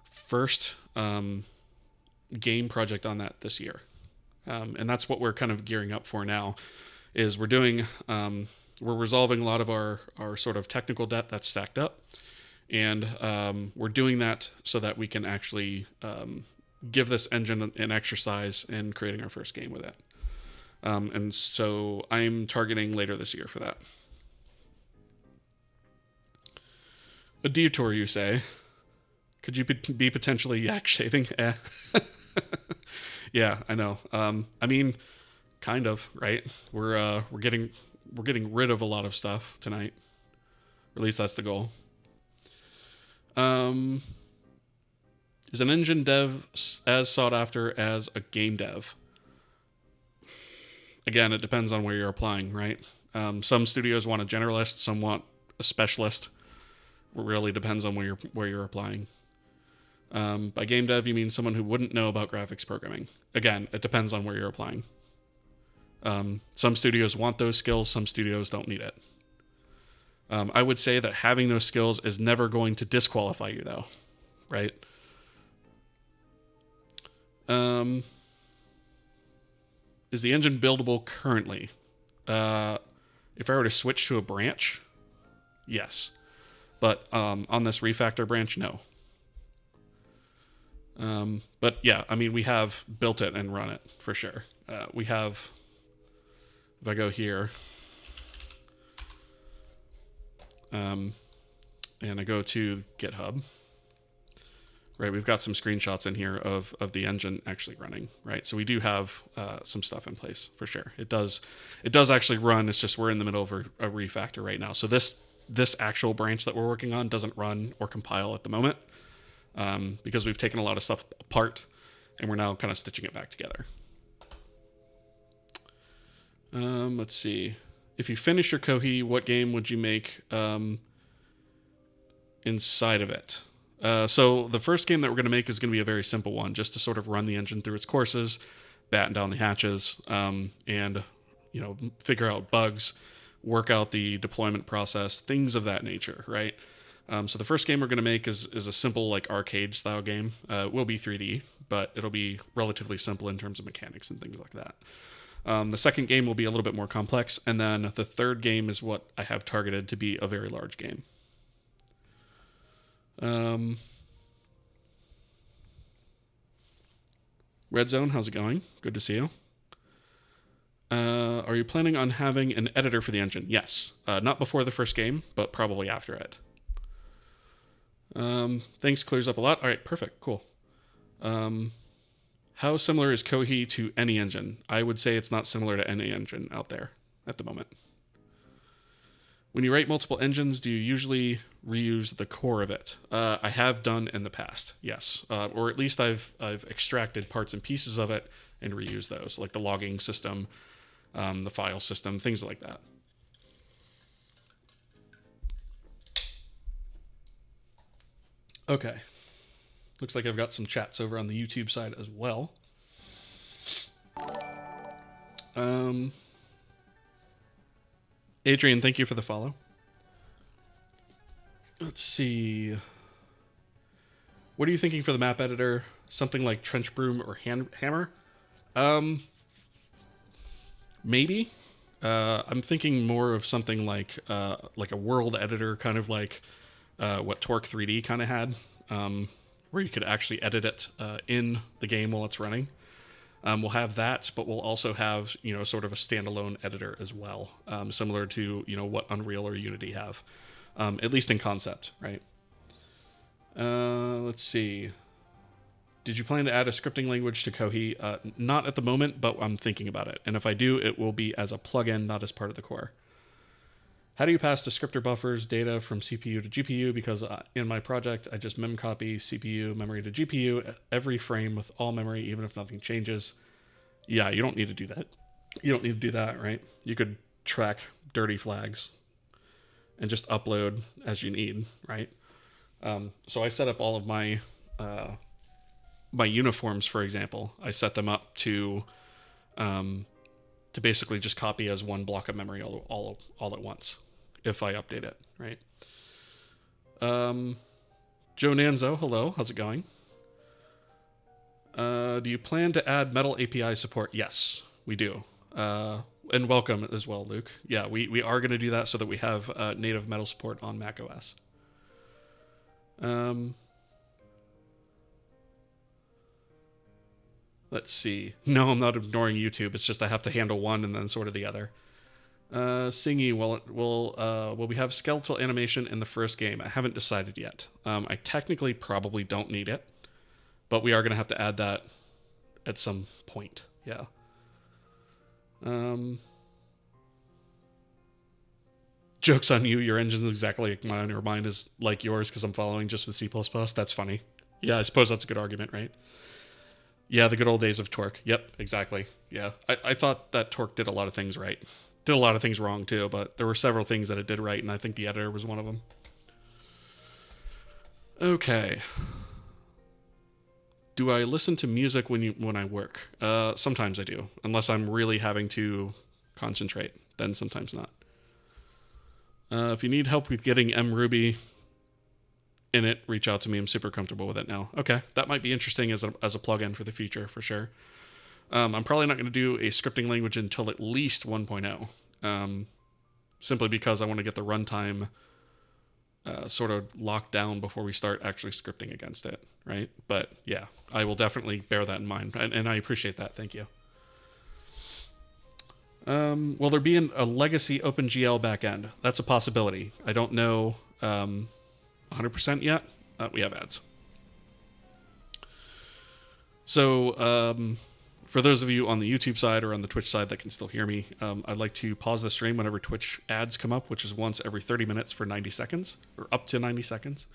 first game project on that this year. And that's what we're kind of gearing up for now, is we're resolving a lot of our sort of technical debt that's stacked up. And we're doing that so that we can actually give this engine an exercise in creating our first game with it. And so I'm targeting later this year for that. A detour, you say? Could you be potentially yak shaving? Yeah, I know. I mean, kind of, right? We're getting rid of a lot of stuff tonight, at least that's the goal. Is an engine dev as sought after as a game dev? Again, it depends on where you're applying, right? Some studios want a generalist, some want a specialist. It really depends on where you're applying. By game dev, you mean someone who wouldn't know about graphics programming. Again, it depends on where you're applying. Some studios want those skills, some studios don't need it. I would say that having those skills is never going to disqualify you, though, right? Is the engine buildable currently? If I were to switch to a branch, yes. But on this refactor branch, no. But yeah, I mean, we have built it and run it for sure. We have, if I go here, and I go to GitHub, right, we've got some screenshots in here of the engine actually running, right? So we do have some stuff in place for sure. It does actually run. It's just we're in the middle of a refactor right now. So this actual branch that we're working on doesn't run or compile at the moment because we've taken a lot of stuff apart and we're now kind of stitching it back together. Let's see. If you finish your kohi, what game would you make inside of it? So the first game that we're going to make is going to be a very simple one, just to sort of run the engine through its courses, batten down the hatches, and figure out bugs, work out the deployment process, things of that nature, right? So the first game we're going to make is a simple like arcade style game. It will be 3D, but it'll be relatively simple in terms of mechanics and things like that. The second game will be a little bit more complex, and then the third game is what I have targeted to be a very large game. Red Zone, how's it going? Good to see you. Are you planning on having an editor for the engine? Yes. Not before the first game, but probably after it. Thanks, clears up a lot. All right, perfect, cool. How similar is kohi to any engine? I would say it's not similar to any engine out there at the moment. When you write multiple engines, do you usually reuse the core of it? I have done in the past, yes. Or at least I've extracted parts and pieces of it and reused those, like the logging system, the file system, things like that. Okay. Looks like I've got some chats over on the YouTube side as well. Adrian, thank you for the follow. Let's see. What are you thinking for the map editor? Something like Trench Broom or Hammer? Maybe. I'm thinking more of something like a world editor, kind of like what Torque 3D kind of had, where you could actually edit it in the game while it's running. We'll have that, but we'll also have, sort of a standalone editor as well, similar to, what Unreal or Unity have, at least in concept, right? Let's see. Did you plan to add a scripting language to kohi? Not at the moment, but I'm thinking about it. And if I do, it will be as a plugin, not as part of the core. How do you pass descriptor buffers data from CPU to GPU? Because in my project, I just memcopy CPU memory to GPU every frame with all memory, even if nothing changes. Yeah, you don't need to do that. You don't need to do that, right? You could track dirty flags and just upload as you need, right? So I set up all of my my uniforms, for example. I set them up to basically just copy as one block of memory all at once, if I update it, right? Joe Nanzo, hello, how's it going? Do you plan to add Metal API support? Yes, we do. And welcome as well, Luke. Yeah, we are going to do that so that we have native Metal support on macOS. Let's see. No, I'm not ignoring YouTube. It's just I have to handle one and then sort of the other. Singy, will we have skeletal animation in the first game? I haven't decided yet. I technically probably don't need it, but we are going to have to add that at some point. Yeah. Joke's on you. Your engine's exactly like mine, or mine is like yours because I'm following just with C++. That's funny. Yeah, I suppose that's a good argument, right? Yeah, the good old days of Torque. Yep, exactly. Yeah, I thought that Torque did a lot of things right. Did a lot of things wrong too, but there were several things that it did right, and I think the editor was one of them. Okay. Do I listen to music when I work? Sometimes I do, unless I'm really having to concentrate. Then sometimes not. If you need help with getting mruby in it, reach out to me. I'm super comfortable with it now. Okay, that might be interesting as a plugin for the future for sure. I'm probably not going to do a scripting language until at least 1.0, simply because I want to get the runtime sort of locked down before we start actually scripting against it, right? But yeah, I will definitely bear that in mind, and I appreciate that. Thank you. Will there be a legacy OpenGL backend? That's a possibility. I don't know 100% yet. We have ads. So for those of you on the YouTube side or on the Twitch side that can still hear me, I'd like to pause the stream whenever Twitch ads come up, which is once every 30 minutes for 90 seconds, or up to 90 seconds,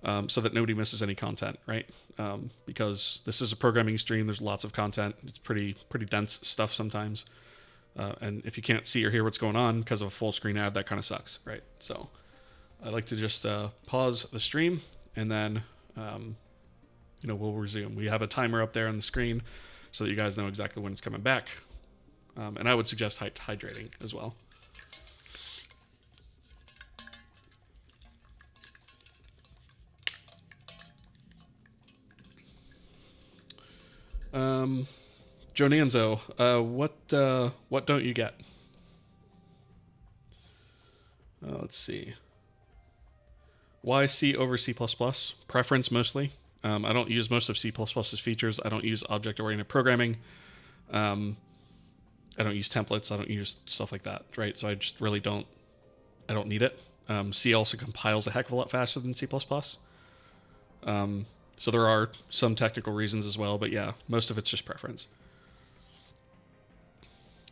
so that nobody misses any content, right? Because this is a programming stream, there's lots of content. It's pretty dense stuff sometimes. And if you can't see or hear what's going on because of a full screen ad, that kind of sucks, right? So I like to just pause the stream, and then we'll resume. We have a timer up there on the screen so that you guys know exactly when it's coming back. And I would suggest hydrating as well. Jonanzo, what don't you get? Let's see. Why C over C++? Preference mostly. I don't use most of C++'s features. I don't use object-oriented programming. I don't use templates. I don't use stuff like that, right? So I just really don't need it. C also compiles a heck of a lot faster than C++. So there are some technical reasons as well, but yeah, most of it's just preference.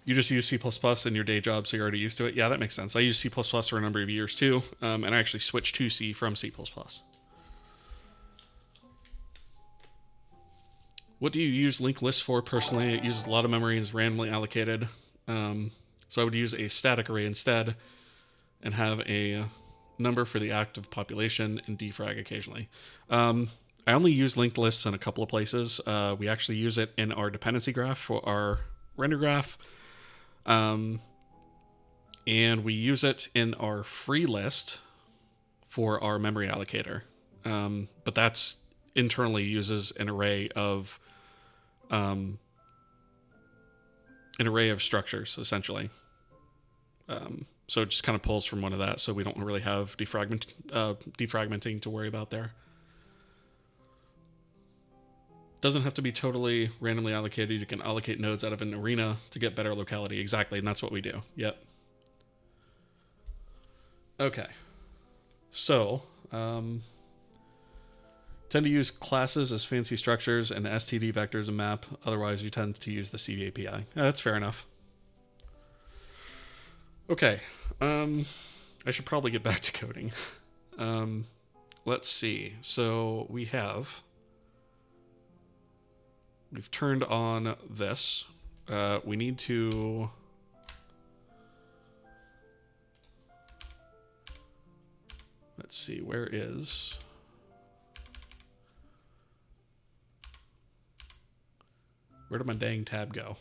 You just use C++ in your day job, so you're already used to it. Yeah, that makes sense. I used C++ for a number of years too, and I actually switched to C from C++. What do you use linked lists for personally? It uses a lot of memory and is randomly allocated. So I would use a static array instead and have a number for the active population and defrag occasionally. I only use linked lists in a couple of places. We actually use it in our dependency graph for our render graph. And we use it in our free list for our memory allocator. But that's internally uses an array of structures essentially. So it just kind of pulls from one of that, so we don't really have defragmenting to worry about there. Doesn't have to be totally randomly allocated. You can allocate nodes out of an arena to get better locality. Exactly, and that's what we do. Yep. Okay. So, tend to use classes as fancy structures and std vectors and map. Otherwise, you tend to use the C API. Yeah, that's fair enough. Okay. I should probably get back to coding. Let's see. So we've turned on this. We need to let's see, where did my dang tab go?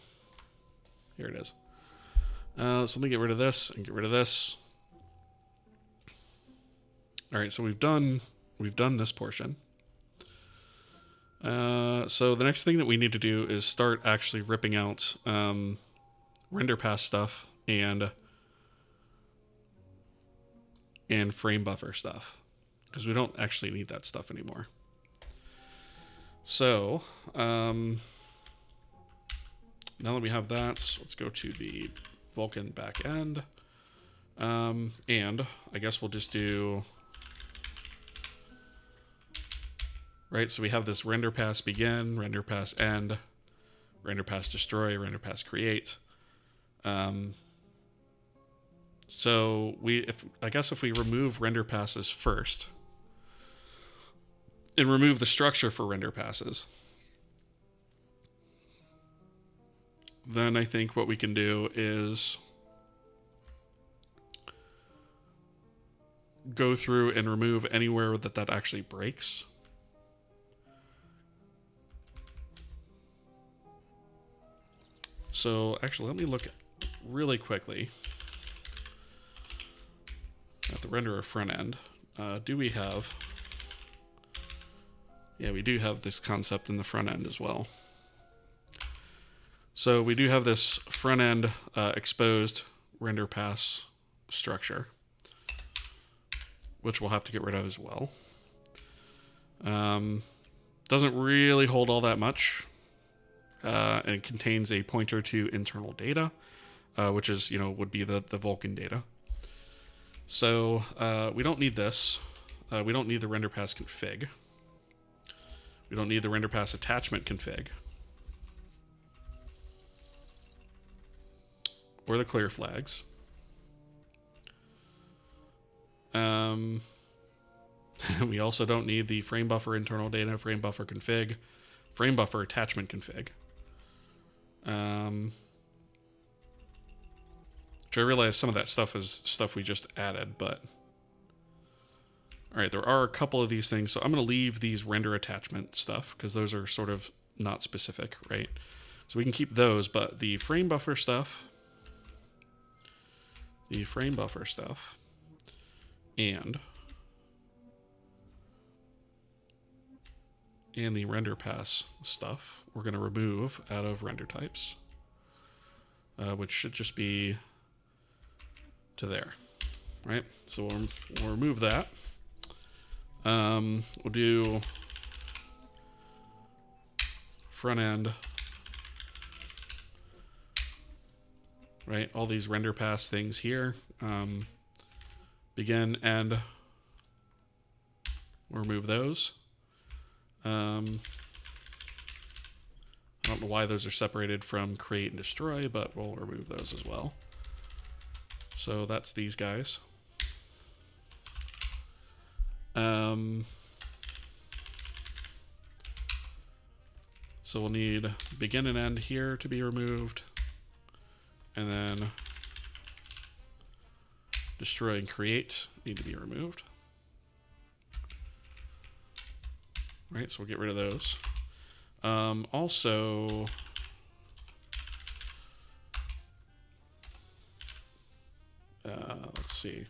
Here it is. So let me get rid of this and get rid of this. All right, so we've done this portion. So the next thing that we need to do is start actually ripping out render pass stuff and frame buffer stuff, because we don't actually need that stuff anymore. So now that we have that, let's go to the Vulkan backend, and I guess we'll just do. Right, so we have this render pass begin, render pass end, render pass destroy, render pass create. So I guess if we remove render passes first and remove the structure for render passes, then I think what we can do is go through and remove anywhere that actually breaks. So actually, let me look really quickly at the renderer front end. Do we have... Yeah, we do have this concept in the front end as well. So we do have this front end exposed render pass structure, which we'll have to get rid of as well. Doesn't really hold all that much, and it contains a pointer to internal data, which is, would be the Vulkan data. So we don't need this. We don't need the render pass config. We don't need the render pass attachment config, or the clear flags. We also don't need the frame buffer internal data, frame buffer config, frame buffer attachment config. Which I realize some of that stuff is stuff we just added, but... Alright, there are a couple of these things, so I'm going to leave these render attachment stuff, because those are sort of not specific, right? So we can keep those, but the frame buffer stuff... and the render pass stuff we're going to remove out of render types, which should just be to there, right? So we'll remove that. We'll do front end, right? All these render pass things here. Begin, end. We'll remove those. I don't know why those are separated from create and destroy, but we'll remove those as well. So that's these guys. So we'll need begin and end here to be removed, and then destroy and create need to be removed. Right, so we'll get rid of those. Also, let's see.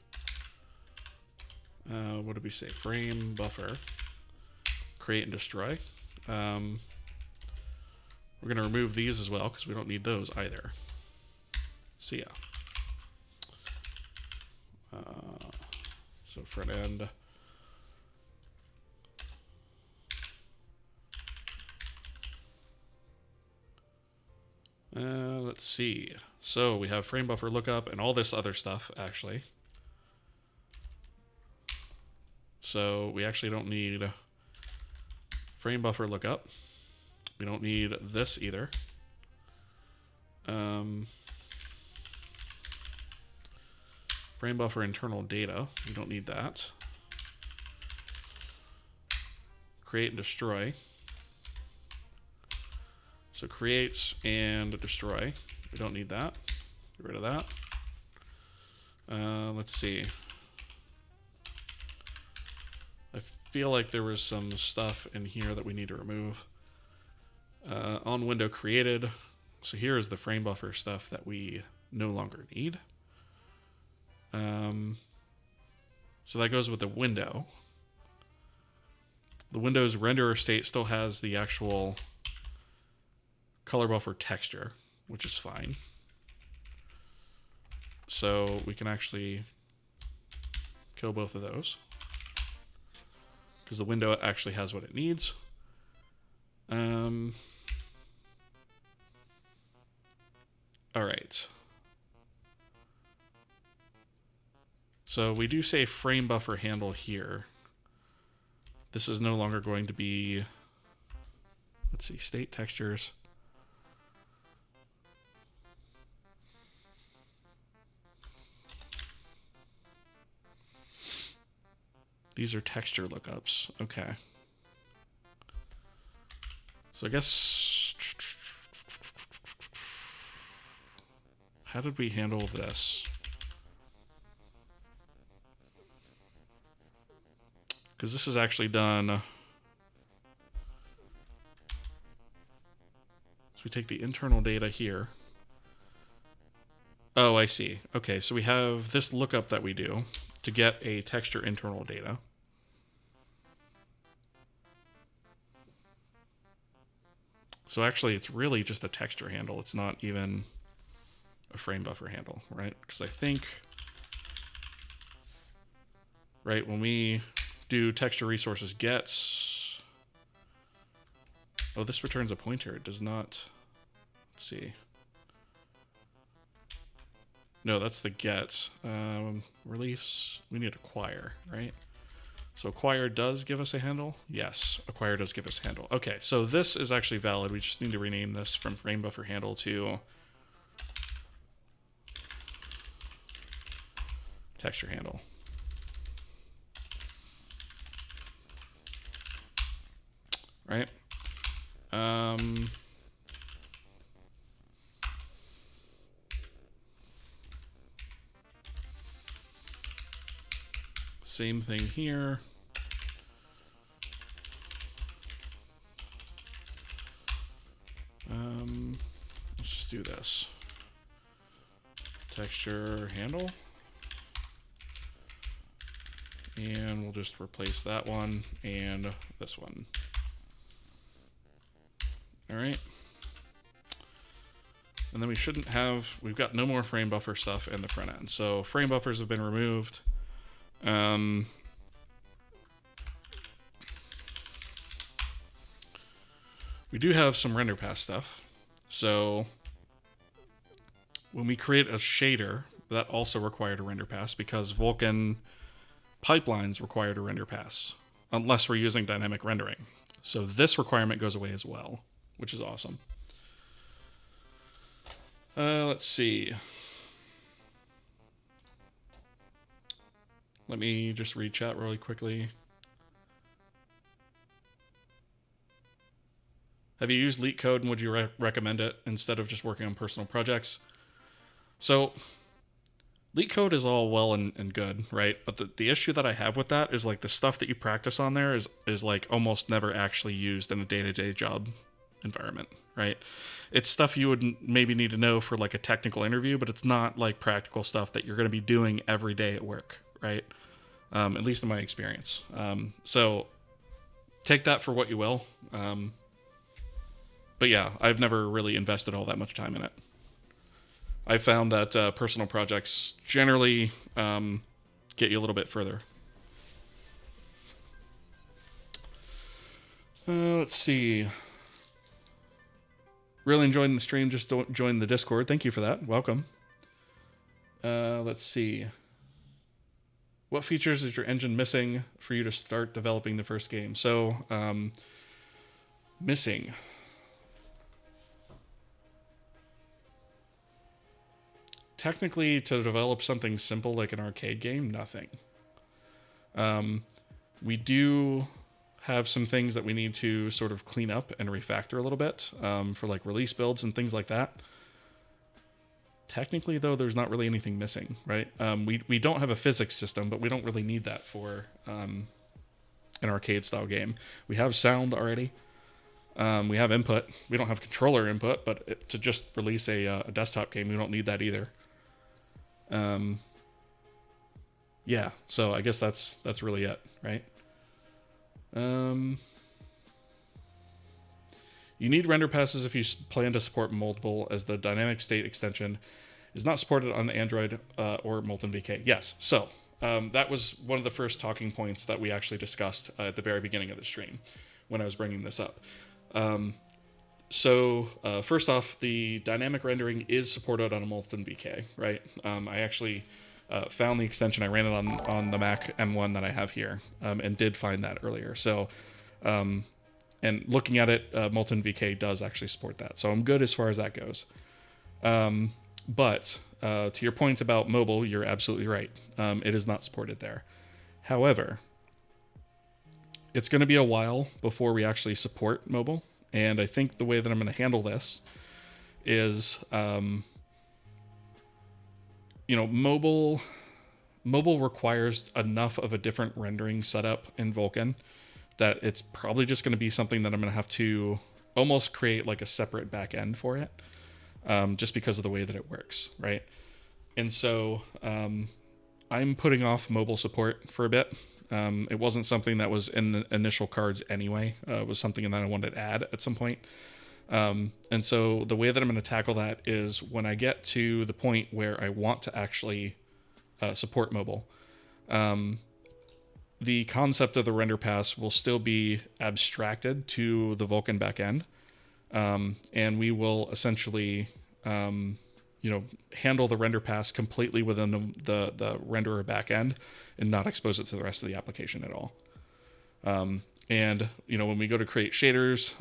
What did we say? Frame buffer, create and destroy. We're going to remove these as well because we don't need those either. See ya. So front end. Let's see. So we have frame buffer lookup and all this other stuff, actually. So we actually don't need frame buffer lookup. We don't need this either. Frame buffer internal data. We don't need that. Create and destroy. So creates and destroy. We don't need that. Get rid of that. Let's see. I feel like there was some stuff in here that we need to remove. On window created. So here is the frame buffer stuff that we no longer need. So that goes with the window. The Windows renderer state still has the actual color buffer texture, which is fine. So we can actually kill both of those because the window actually has what it needs. All right. So we do say frame buffer handle here. This is no longer going to be, let's see, state textures. These are texture lookups. Okay. So I guess... How did we handle this? Because this is actually done... So we take the internal data here. Oh, I see. Okay, so we have this lookup that we do to get a texture internal data. So actually, it's really just a texture handle. It's not even a frame buffer handle, right? Because I think, right, when we do texture resources gets, oh, this returns a pointer. It does not, let's see. No, that's the get. Release, we need acquire, right? So acquire does give us a handle? Yes, acquire does give us a handle. Okay, so this is actually valid. We just need to rename this from frame buffer handle to texture handle. Right? Same thing here. Let's just do this. Texture handle. And we'll just replace that one and this one. All right. And then we shouldn't have, we've got no more frame buffer stuff in the front end. So frame buffers have been removed. We do have some render pass stuff. So when we create a shader, that also required a render pass because Vulkan pipelines required a render pass, unless we're using dynamic rendering. So this requirement goes away as well, which is awesome. Let's see. Let me just read chat really quickly. Have you used LeetCode and would you recommend it instead of just working on personal projects? So LeetCode is all well and good, right? But the issue that I have with that is like the stuff that you practice on there is like almost never actually used in a day-to-day job environment, right? It's stuff you would maybe need to know for like a technical interview, but it's not like practical stuff that you're going to be doing every day at work, right? At least in my experience. So take that for what you will. But yeah, I've never really invested all that much time in it. I found that personal projects generally get you a little bit further. Let's see. Really enjoying the stream. Just don't join the Discord. Thank you for that. Welcome. Let's see. What features is your engine missing for you to start developing the first game? So, missing. Technically, to develop something simple like an arcade game, nothing. We do have some things that we need to sort of clean up and refactor a little bit for like release builds and things like that. Technically, though, there's not really anything missing, right? We don't have a physics system, but we don't really need that for an arcade-style game. We have sound already. We have input. We don't have controller input, but to just release a desktop game, we don't need that either. Yeah, so I guess that's really it, right? You need render passes if you plan to support multiple, as the dynamic state extension is not supported on Android or Molten VK. Yes, so that was one of the first talking points that we actually discussed at the very beginning of the stream when I was bringing this up. So first off, the dynamic rendering is supported on a Molten VK, right? I actually found the extension. I ran it on the Mac M1 that I have here, and did find that earlier. So, and looking at it, Molten VK does actually support that. So I'm good as far as that goes. But to your point about mobile, you're absolutely right. It is not supported there. However, it's going to be a while before we actually support mobile. And I think the way that I'm going to handle this is, mobile requires enough of a different rendering setup in Vulkan that it's probably just going to be something that I'm going to have to almost create like a separate back end for it, just because of the way that it works, right? And so I'm putting off mobile support for a bit. It wasn't something that was in the initial cards anyway. It was something that I wanted to add at some point. And so the way that I'm going to tackle that is when I get to the point where I want to actually support mobile, the concept of the render pass will still be abstracted to the Vulkan backend, and we will essentially handle the render pass completely within the renderer backend and not expose it to the rest of the application at all. And when we go to create shaders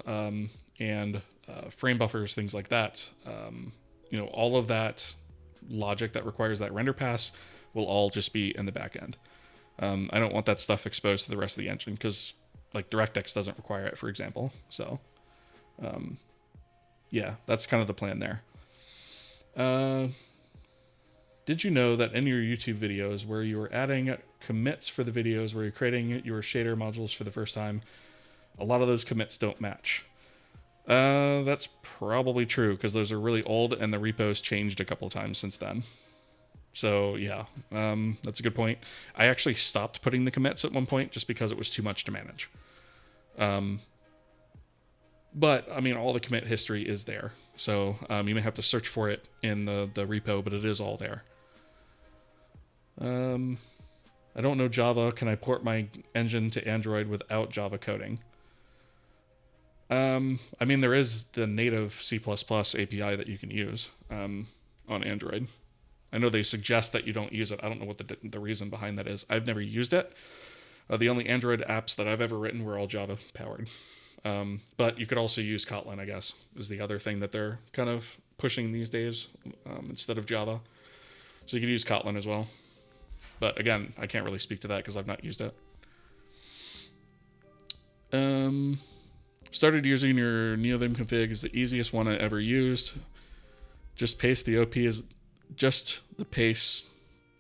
and frame buffers, things like that, all of that logic that requires that render pass will all just be in the backend. I don't want that stuff exposed to the rest of the engine because like DirectX doesn't require it, for example. So yeah, that's kind of the plan there. Did you know that in your YouTube videos where you were adding commits for the videos where you're creating your shader modules for the first time, a lot of those commits don't match? That's probably true because those are really old and the repos changed a couple of times since then. So yeah, that's a good point. I actually stopped putting the commits at one point just because it was too much to manage. But I mean, all the commit history is there. So you may have to search for it in the repo, but it is all there. I don't know Java. Can I port my engine to Android without Java coding? I mean, there is the native C++ API that you can use on Android. I know they suggest that you don't use it. I don't know what the reason behind that is. I've never used it. The only Android apps that I've ever written were all Java powered. But you could also use Kotlin, I guess, is the other thing that they're kind of pushing these days instead of Java. So you could use Kotlin as well. But again, I can't really speak to that because I've not used it. Started using your NeoVim config is the easiest one I ever used. Just paste the OP is just the pace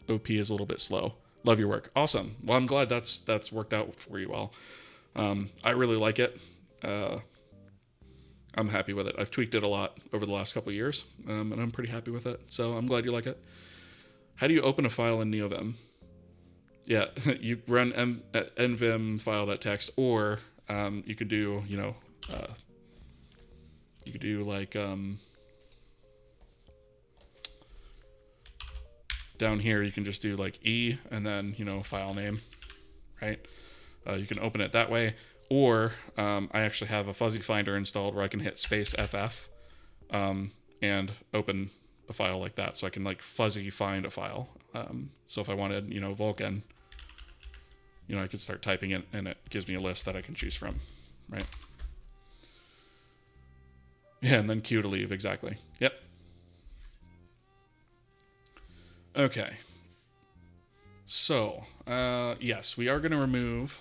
OP is a little bit slow. Love your work. Awesome. Well, I'm glad that's worked out for you well. I really like it. I'm happy with it. I've tweaked it a lot over the last couple of years, and I'm pretty happy with it. So I'm glad you like it. How do you open a file in NeoVim? Yeah, you run nvim file.txt, or you could do, like down here, you can just do like E and then, file name, right? You can open it that way. Or I actually have a fuzzy finder installed where I can hit space FF and open a file like that. So I can like fuzzy find a file. So if I wanted, Vulkan, I could start typing it and it gives me a list that I can choose from, right? Yeah, and then Q to leave, exactly. Yep. Okay. So, yes, we are going to remove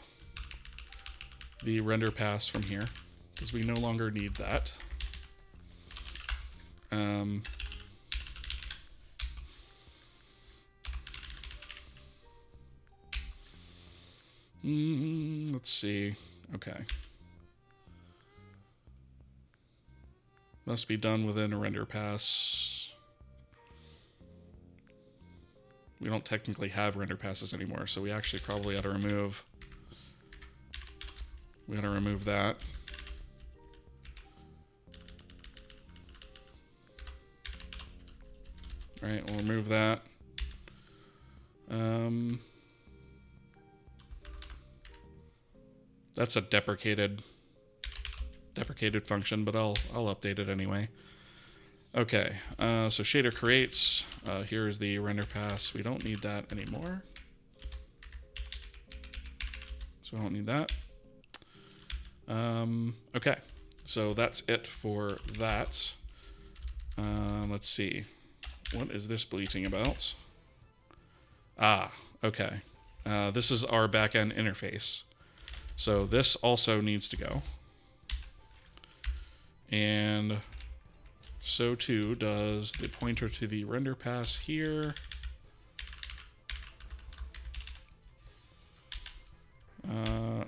the render pass from here because we no longer need that. Let's see. Okay. Must be done within a render pass. We don't technically have render passes anymore, so we actually probably ought to remove. We gotta remove that. All right, we'll remove that. That's a deprecated function, but I'll update it anyway. Okay, so shader creates. Here's the render pass. We don't need that anymore. So I don't need that. Okay, so that's it for that. Let's see. What is this bleating about? Ah, okay. This is our backend interface. So this also needs to go. And so too does the pointer to the render pass here.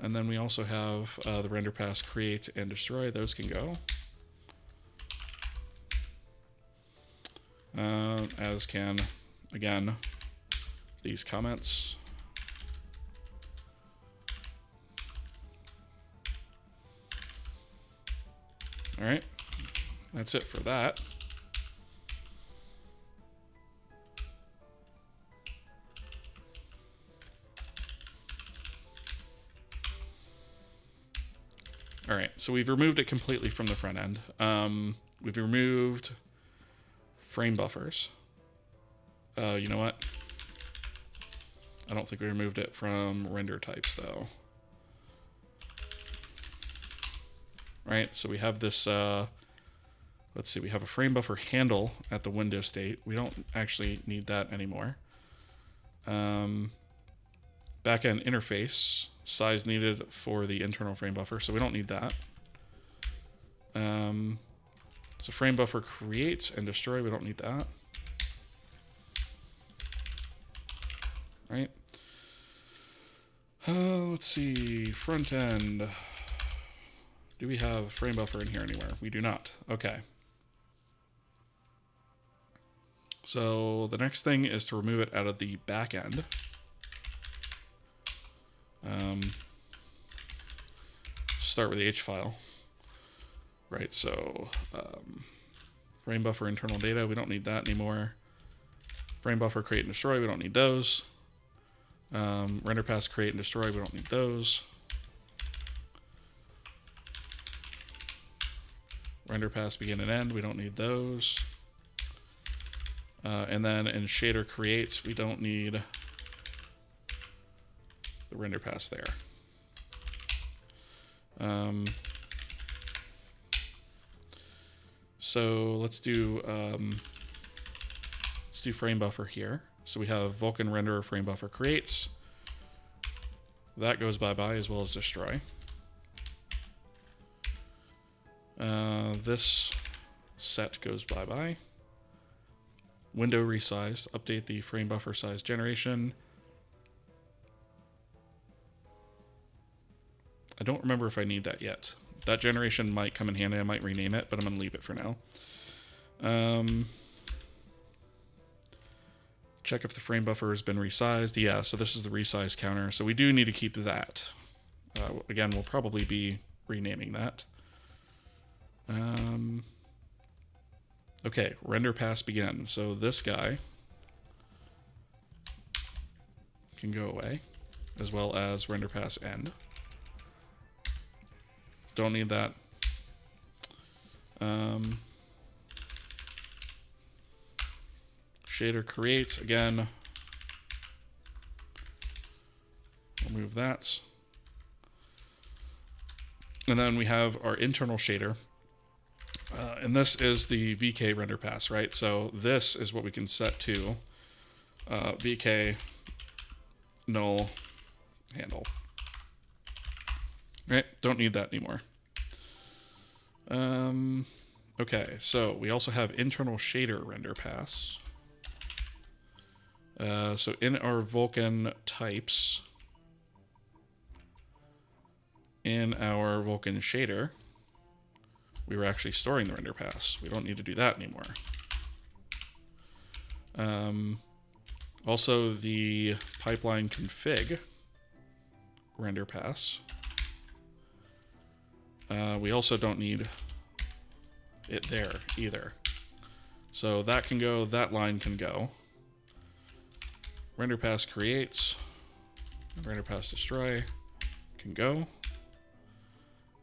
And then we also have the render pass create and destroy. Those can go. As can, again, these comments. All right, that's it for that. All right, so we've removed it completely from the front end. We've removed frame buffers. You know what? I don't think we removed it from render types though. Right, so we have this, let's see, we have a frame buffer handle at the window state. We don't actually need that anymore. Backend interface, size needed for the internal frame buffer, so we don't need that. So frame buffer creates and destroy, we don't need that. Right. Let's see, front end. Do we have frame buffer in here anywhere? We do not. Okay. So the next thing is to remove it out of the back end. Start with the H file. Right, so frame buffer internal data, we don't need that anymore. Frame buffer create and destroy, we don't need those. Render pass create and destroy, we don't need those. Render pass begin and end, we don't need those. And then in shader creates, we don't need the render pass there. So let's do frame buffer here. So we have Vulkan renderer frame buffer creates. That goes bye-bye as well as destroy. This set goes bye-bye. Window resize, update the frame buffer size generation. I don't remember if I need that yet. That generation might come in handy. I might rename it, but I'm going to leave it for now. Check if the frame buffer has been resized. Yeah, so this is the resize counter. So we do need to keep that. Again, we'll probably be renaming that. Okay, render pass begin. So this guy can go away, as well as render pass end. Don't need that. Shader creates, again, remove that. And then we have our internal shader. And this is the VK render pass, right? So this is what we can set to VK null handle. Right? Don't need that anymore. Okay, so we also have internal shader render pass. So in our Vulkan types, in our Vulkan shader, we were actually storing the render pass. We don't need to do that anymore. Also, the pipeline config render pass. We also don't need it there either. So that can go, that line can go. Render pass creates, render pass destroy can go.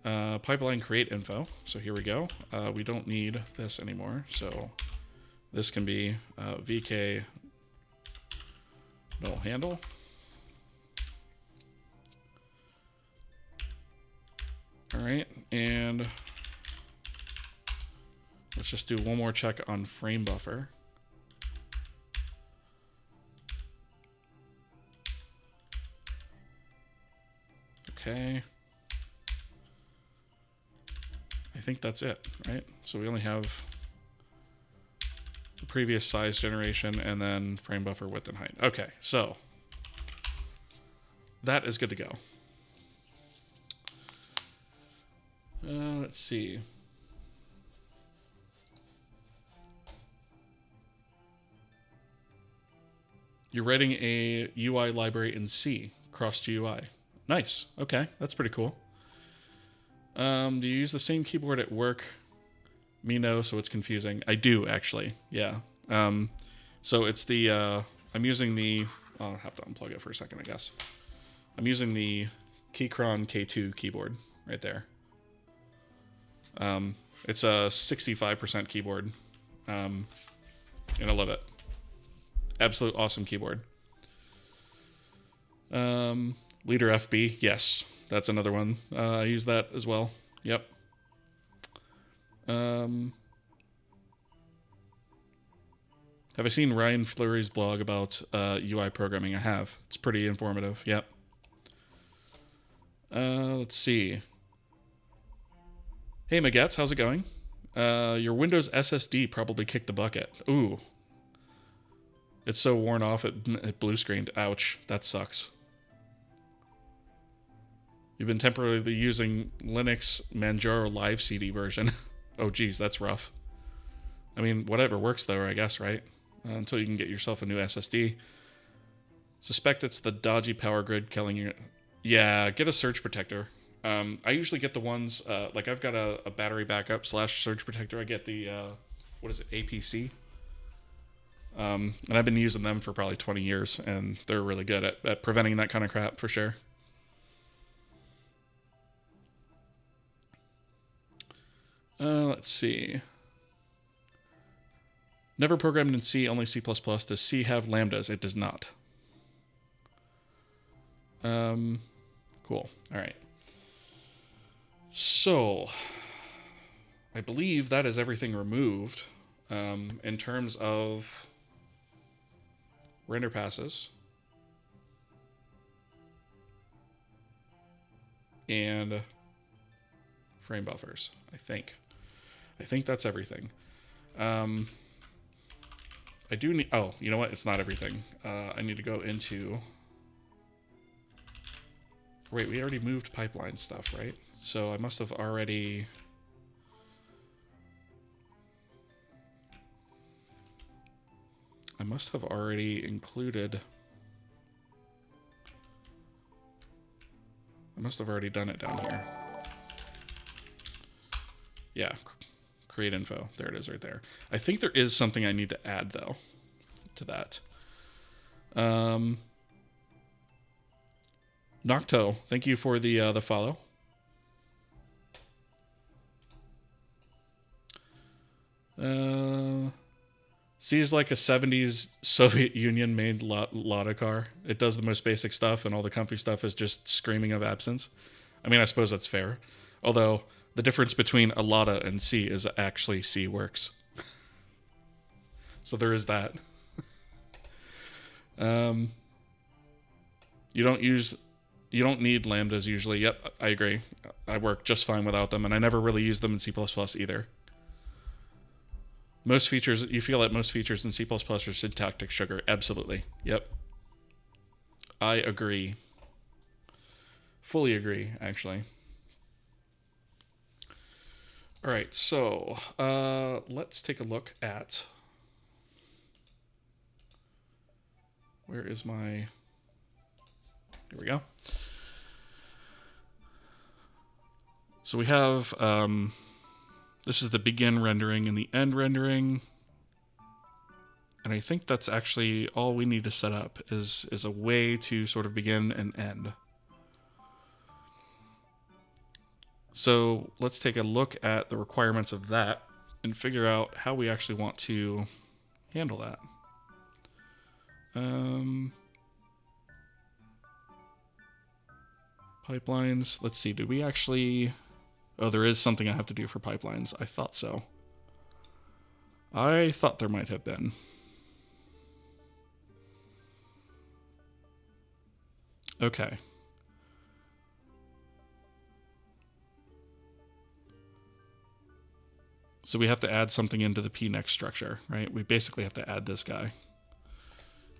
Pipeline create info. So here we go. We don't need this anymore. So this can be VK null handle. All right, and let's just do one more check on frame buffer. Okay, think that's it, right? So we only have the previous size generation and then frame buffer width and height. Okay, so that is good to go. Let's see. You're writing a UI library in C, cross GUI. Nice. Okay, that's pretty cool. Do you use the same keyboard at work? Me, no, so it's confusing. I do, actually. Yeah. So it's the... I'm using the... I'll have to unplug it for a second, I guess. I'm using the Keychron K2 keyboard right there. It's a 65% keyboard. And I love it. Absolute awesome keyboard. Leader FB, yes. That's another one. I use that as well. Yep. Have I seen Ryan Fleury's blog about UI programming? I have. It's pretty informative. Yep. Let's see. Hey, Magetz, how's it going? Your Windows SSD probably kicked the bucket. Ooh. It's so worn off, it blue screened. Ouch. That sucks. You've been temporarily using Linux Manjaro Live CD version. Oh, geez, that's rough. I mean, whatever works, though, I guess, right? Until you can get yourself a new SSD. Suspect it's the dodgy power grid killing you. Yeah, get a surge protector. I usually get the ones, like I've got a battery backup / surge protector. I get the, what is it, APC? And I've been using them for probably 20 years, and they're really good at preventing that kind of crap, for sure. Let's see. Never programmed in C, only C++. Does C have lambdas? It does not. Cool. All right. So, I believe that is everything removed in terms of render passes and frame buffers, I think. I think that's everything. I do need... Oh, you know what? It's not everything. I need to go into... Wait, we already moved pipeline stuff, right? So I must have already... included... I must have already done it down here. Yeah. Create info. There it is right there. I think there is something I need to add, though, to that. Nocto, thank you for the follow. C is like a 70s Soviet Union made Lada car. It does the most basic stuff, and all the comfy stuff is just screaming of absence. I mean, I suppose that's fair. Although, the difference between a Lada and C is actually C works. So there is that. You don't need lambdas usually. Yep, I agree. I work just fine without them, and I never really use them in C++ either. Most features, you feel that most features in C++ are syntactic sugar. Absolutely. Yep. I agree. Fully agree, actually. All right, so let's take a look at... Where is my... Here we go. So we have... this is the begin rendering and the end rendering. And I think that's actually all we need to set up is a way to sort of begin and end. So let's take a look at the requirements of that and figure out how we actually want to handle that. Pipelines, let's see, did we actually... Oh, there is something I have to do for pipelines. I thought so. I thought there might have been. Okay. So we have to add something into the pnext structure, right? We basically have to add this guy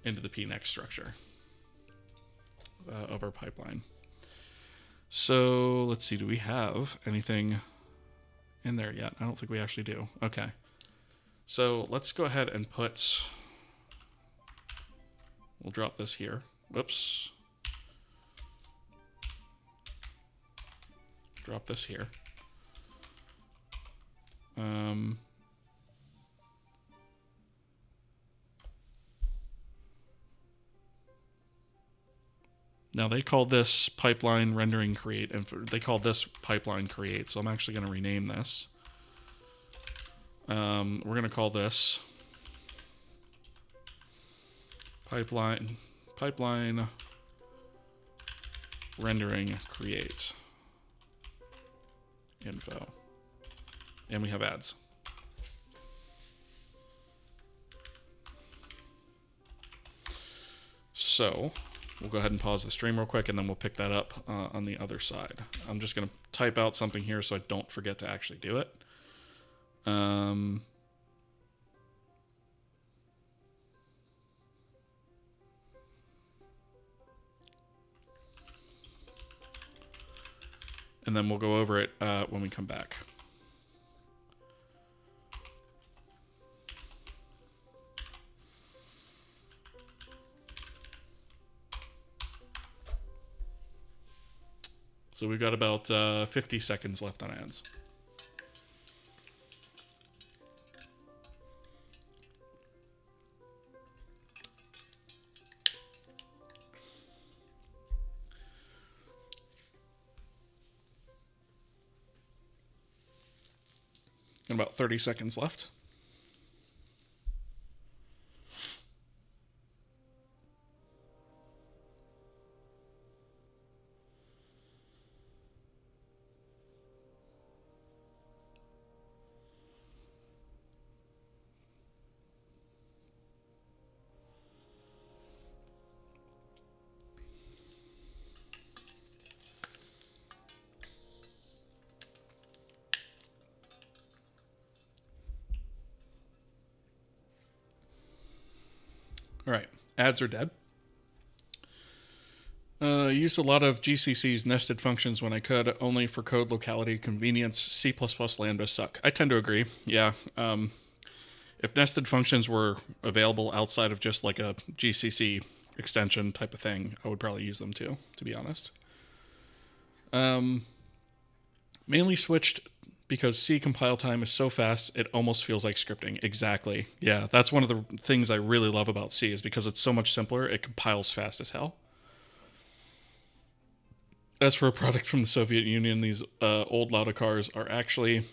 into the pnext structure of our pipeline. So let's see, do we have anything in there yet? I don't think we actually do. Okay. So let's go ahead and we'll drop this here. Whoops. Drop this here. Now they call this pipeline rendering create, and they call this pipeline create. So I'm actually going to rename this. We're going to call this pipeline rendering create info, and we have ads. So we'll go ahead and pause the stream real quick, and then we'll pick that up on the other side. I'm just going to type out something here so I don't forget to actually do it. And then we'll go over it when we come back. So we've got about 50 seconds left on ads. And about 30 seconds left. All right, ads are dead. Used a lot of GCC's nested functions when I could, only for code locality convenience. C++ lambdas suck. I tend to agree. Yeah. If nested functions were available outside of just like a GCC extension type of thing, I would probably use them too, to be honest. Mainly switched because C compile time is so fast, it almost feels like scripting. Exactly. Yeah, that's one of the things I really love about C, is because it's so much simpler, it compiles fast as hell. As for a product from the Soviet Union, these old Lauda cars were actually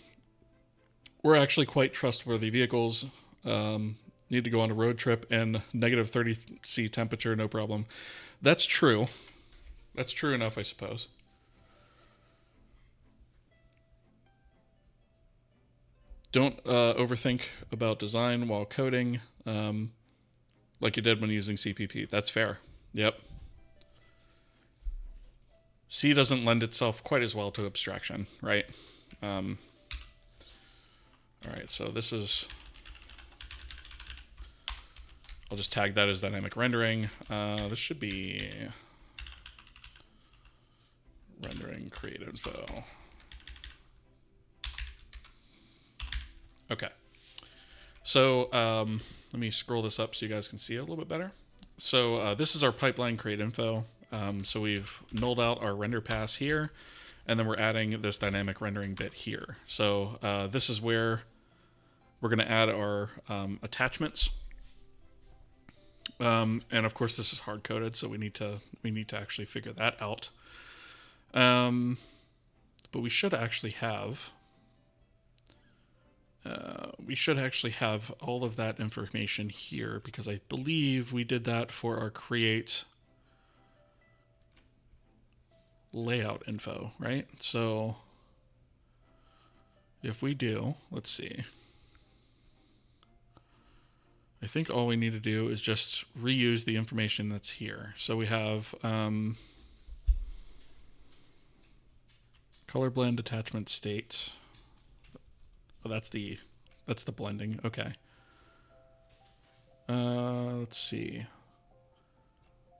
quite trustworthy vehicles. Need to go on a road trip and negative 30 C temperature, no problem. That's true. That's true enough, I suppose. Don't overthink about design while coding, like you did when using CPP. That's fair. Yep. C doesn't lend itself quite as well to abstraction, right? All right, so this is... I'll just tag that as dynamic rendering. This should be rendering create info. Okay. So let me scroll this up so you guys can see it a little bit better. So this is our pipeline create info. So we've nulled out our render pass here, and then we're adding this dynamic rendering bit here. So this is where we're going to add our attachments. And of course this is hard coded, so we need to actually figure that out. But we should actually have all of that information here, because I believe we did that for our create layout info, right? So if we do, let's see. I think all we need to do is just reuse the information that's here. So we have color blend attachment state. Oh, that's the blending. Okay. Let's see.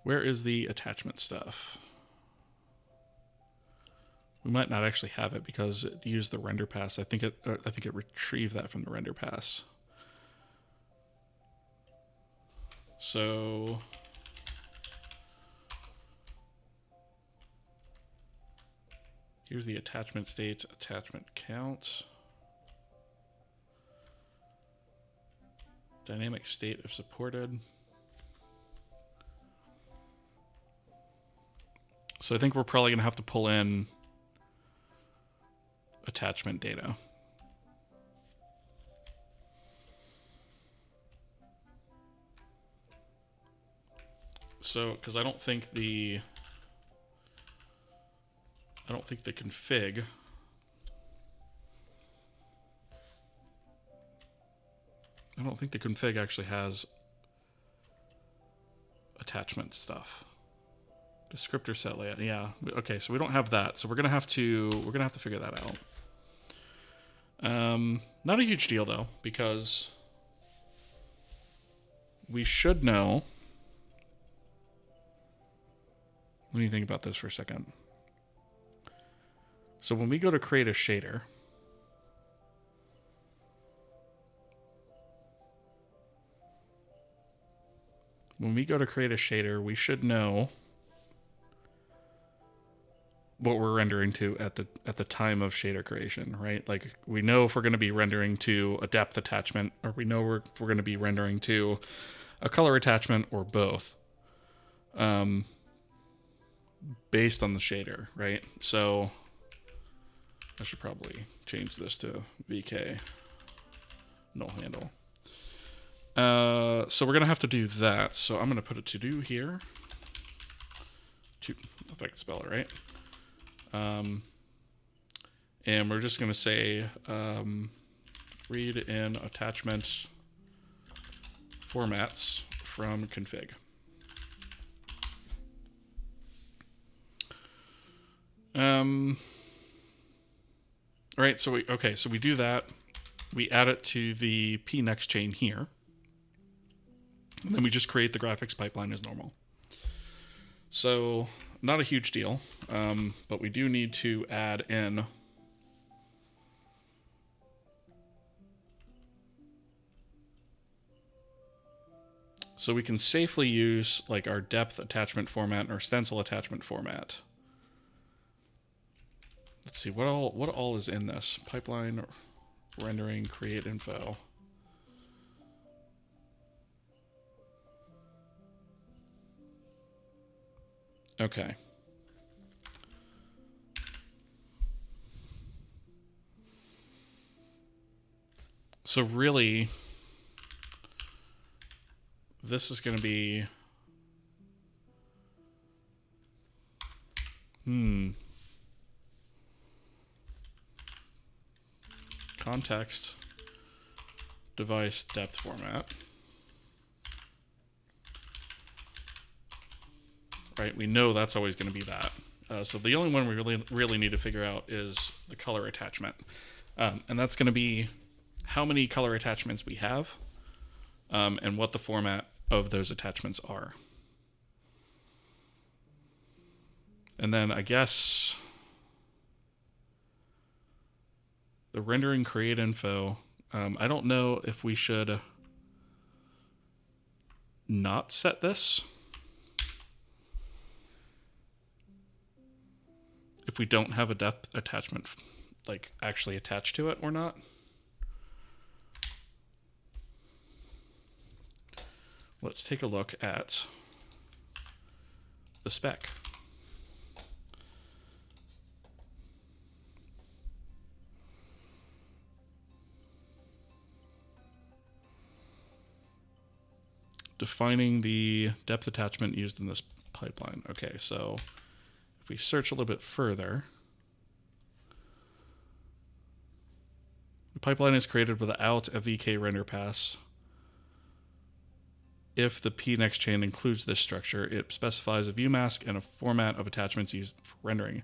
Where is the attachment stuff? We might not actually have it because it used the render pass. I think it retrieved that from the render pass. So here's the attachment state, attachment count, dynamic state if supported. So I think we're probably going to have to pull in attachment data. So, because I don't think the config actually has attachment stuff. Descriptor set layout. Yeah. Okay, so we don't have that. So we're gonna have to figure that out. Not a huge deal though, because we should know. Let me think about this for a second. So when we go to create a shader, we should know what we're rendering to at the time of shader creation, right? Like we know if we're going to be rendering to a depth attachment, or we know if we're going to be rendering to a color attachment, or both, based on the shader, right? So I should probably change this to VK null handle. So we're going to have to do that. So I'm going to put a to-do here. If I can spell it right. And we're just going to say read in attachment formats from config. All right, so we do that. We add it to the P next chain here. And then we just create the graphics pipeline as normal. So not a huge deal, but we do need to add in so we can safely use like our depth attachment format and our stencil attachment format. Let's see, what all is in this? Pipeline, rendering, create info. Okay. So really, this is going to be context device depth format. Right, we know that's always going to be that. So the only one we really need to figure out is the color attachment. And that's going to be how many color attachments we have, and what the format of those attachments are. And then I guess the rendering create info, I don't know if we should not set this. If we don't have a depth attachment like actually attached to it or not. Let's take a look at the spec. Defining the depth attachment used in this pipeline. Okay, so if we search a little bit further, the pipeline is created without a VK render pass. If the P next chain includes this structure, it specifies a view mask and a format of attachments used for rendering.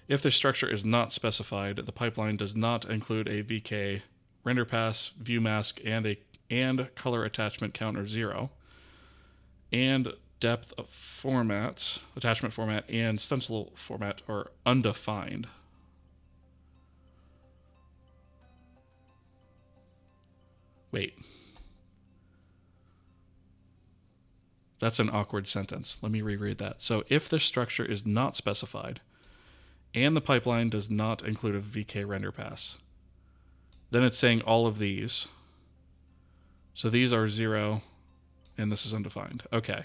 If the structure is not specified, the pipeline does not include a VK render pass, view mask, and color attachment count are 0, and depth of format, attachment format, and stencil format are undefined. Wait. That's an awkward sentence. Let me reread that. So if the structure is not specified and the pipeline does not include a VK render pass, then it's saying all of these. So these are 0 and this is undefined. Okay.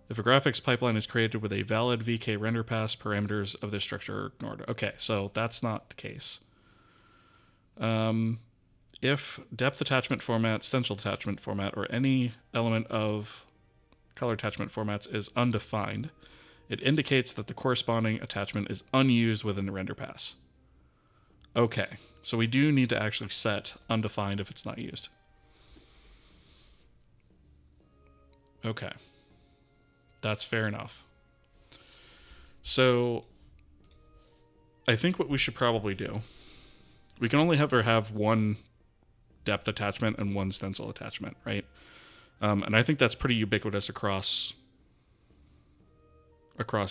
If a graphics pipeline is created with a valid VK render pass, parameters of this structure are ignored. Okay, so that's not the case. If depth attachment format, stencil attachment format, or any element of color attachment formats is undefined, it indicates that the corresponding attachment is unused within the render pass. Okay, so we do need to actually set undefined if it's not used. Okay, that's fair enough. So I think what we should probably do, we can only have one depth attachment and one stencil attachment, right? And I think that's pretty ubiquitous across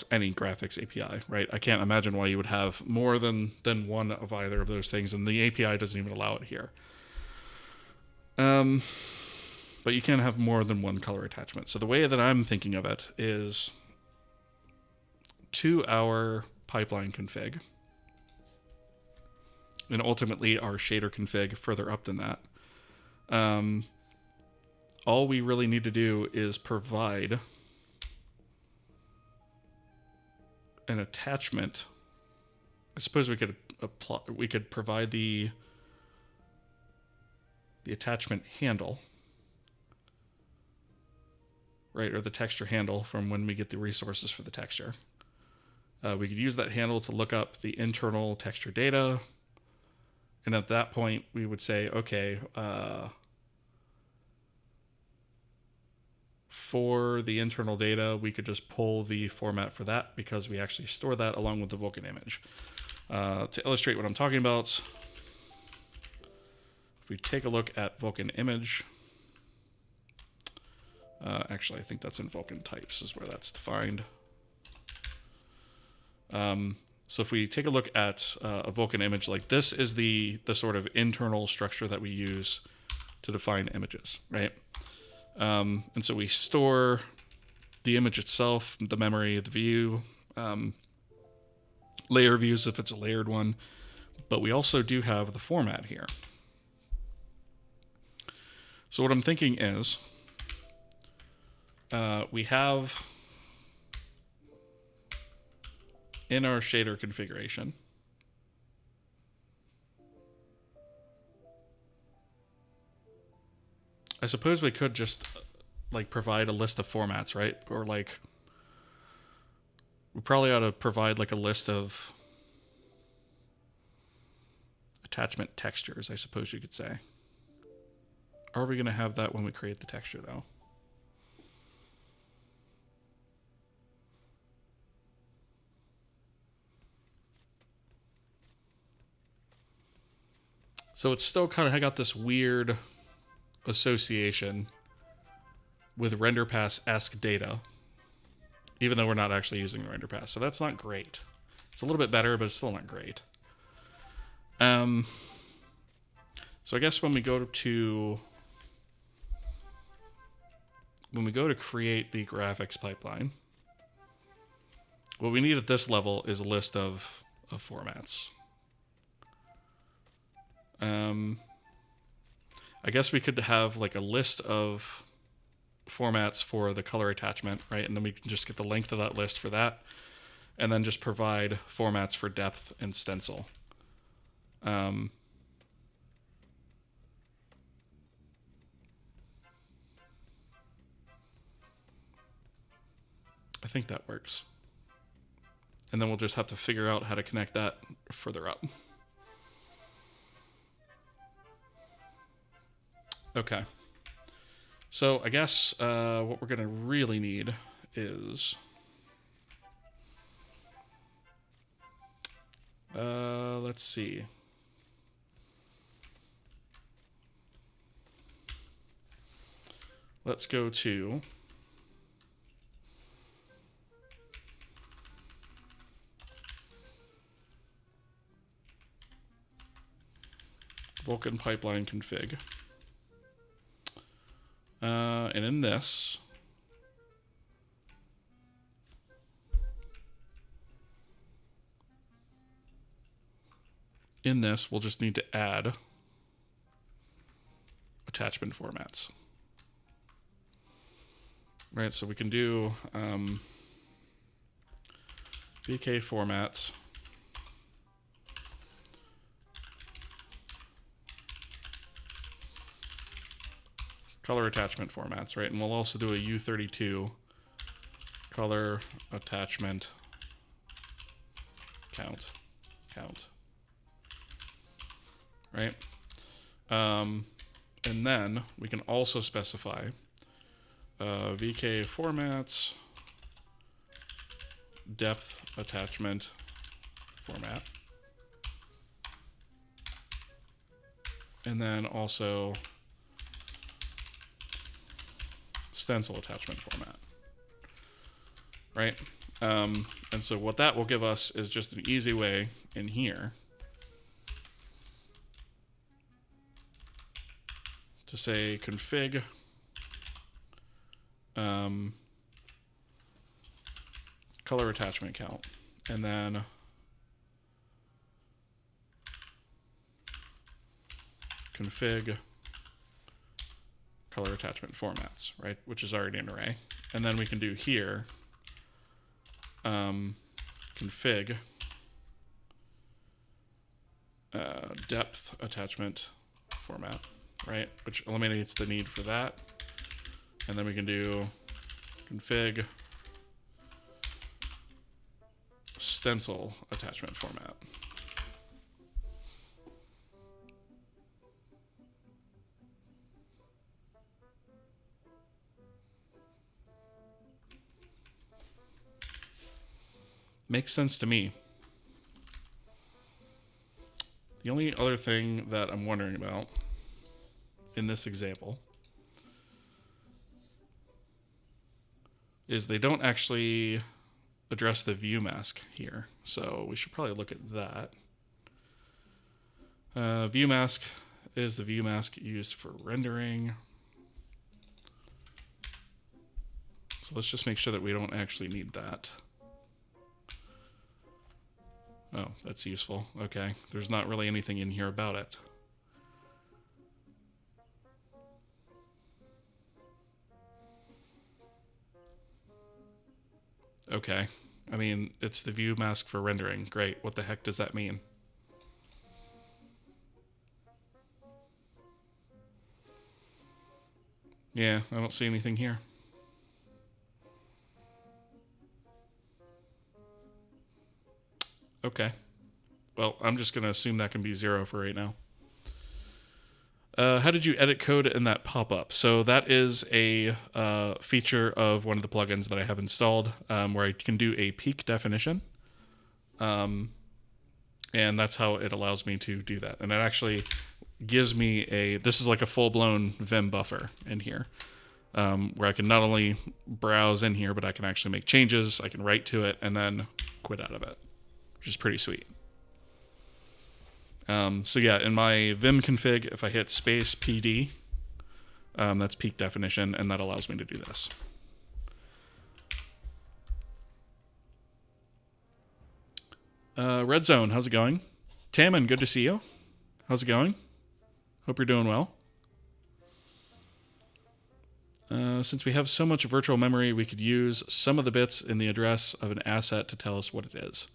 any graphics API, right? I can't imagine why you would have more than one of either of those things, and the API doesn't even allow it here. But you can have more than one color attachment. So the way that I'm thinking of it is to our pipeline config, and ultimately our shader config further up than that. All we really need to do is provide an attachment. I suppose we could provide the attachment handle, right, or the texture handle from when we get the resources for the texture. We could use that handle to look up the internal texture data, and at that point we would say, okay, for the internal data, we could just pull the format for that because we actually store that along with the Vulkan image. To illustrate what I'm talking about, if we take a look at Vulkan image, actually I think that's in Vulkan types is where that's defined. So if we take a look at a Vulkan image, like this is the sort of internal structure that we use to define images, right? And so we store the image itself, the memory, the view, layer views if it's a layered one, but we also do have the format here. So what I'm thinking is we have in our shader configuration I suppose we could just like provide a list of formats, right? Or like we probably ought to provide like a list of attachment textures, I suppose you could say. Are we going to have that when we create the texture though? So it's still kind of got this weird association with render pass-esque data, even though we're not actually using the render pass. So that's not great. It's a little bit better, but it's still not great. So I guess when we go to create the graphics pipeline, what we need at this level is a list of formats. I guess we could have like a list of formats for the color attachment, right? And then we can just get the length of that list for that, and then just provide formats for depth and stencil. I think that works. And then we'll just have to figure out how to connect that further up. Okay. So I guess what we're going to really need is let's see. let's go to Vulkan pipeline config. And in this, we'll just need to add attachment formats. Right, so we can do VK formats, color attachment formats, right? And we'll also do a U32 color attachment count, right? And then we can also specify VK formats, depth attachment format, and then also stencil attachment format, right? And so what that will give us is just an easy way in here to say config color attachment count, and then config color attachment formats, right? Which is already an array. And then we can do here config depth attachment format, right? Which eliminates the need for that. And then we can do config stencil attachment format. Makes sense to me. The only other thing that I'm wondering about in this example is they don't actually address the view mask here. So we should probably look at that. View mask is the view mask used for rendering. So let's just make sure that we don't actually need that. Oh, that's useful. Okay, there's not really anything in here about it. Okay, I mean, it's the view mask for rendering. Great, what the heck does that mean? Yeah, I don't see anything here. Okay. Well, I'm just going to assume that can be 0 for right now. How did you edit code in that pop-up? So that is a feature of one of the plugins that I have installed where I can do a peak definition. And that's how it allows me to do that. And it actually gives me this is like a full-blown Vim buffer in here where I can not only browse in here, but I can actually make changes. I can write to it and then quit out of it, which is pretty sweet. So yeah, in my Vim config, if I hit space PD, that's peak definition, and that allows me to do this. Red Zone, how's it going? Tammin, good to see you. How's it going? Hope you're doing well. Since we have so much virtual memory, we could use some of the bits in the address of an asset to tell us what it is.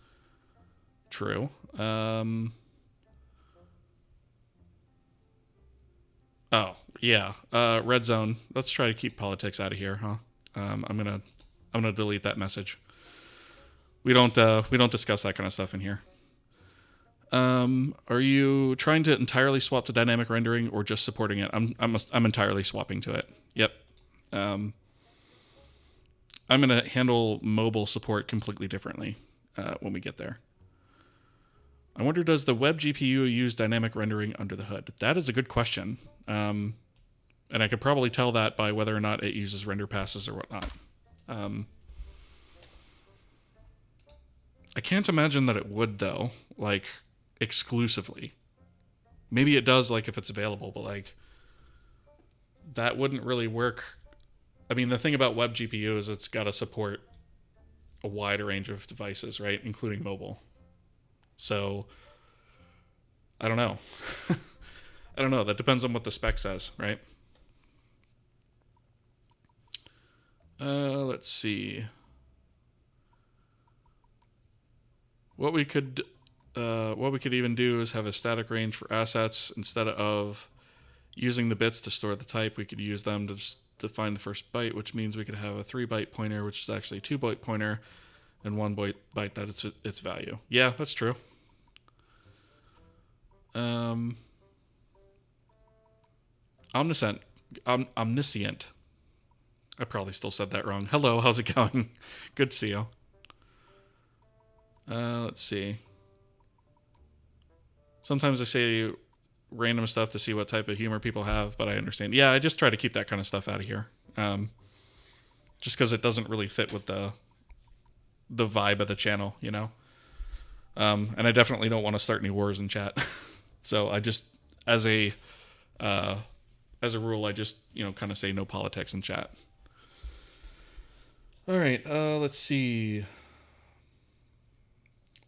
True. Oh, yeah. Red Zone. Let's try to keep politics out of here, huh? I'm gonna delete that message. We don't discuss that kind of stuff in here. Are you trying to entirely swap to dynamic rendering or just supporting it? I'm entirely swapping to it. Yep. I'm gonna handle mobile support completely differently when we get there. I wonder, does the web GPU use dynamic rendering under the hood? That is a good question. And I could probably tell that by whether or not it uses render passes or whatnot. I can't imagine that it would, though, like, exclusively. Maybe it does, like, if it's available, but, like, that wouldn't really work. I mean, the thing about web GPU is it's got to support a wide range of devices, right? Including mobile. So, I don't know. I don't know. That depends on what the spec says, right? Let's see. What we could even do is have a static range for assets. Instead of using the bits to store the type, we could use them to just define the first byte, which means we could have a 3-byte pointer, which is actually a 2-byte pointer, and 1 byte that is its value. Yeah, that's true. Omniscient. I probably still said that wrong. Hello, how's it going? Good to see you. Let's see. Sometimes I say random stuff to see what type of humor people have, but I understand. Yeah, I just try to keep that kind of stuff out of here. Just because it doesn't really fit with the vibe of the channel, you know? And I definitely don't want to start any wars in chat. So I just, as a rule, I just, kind of say no politics in chat. All right, let's see.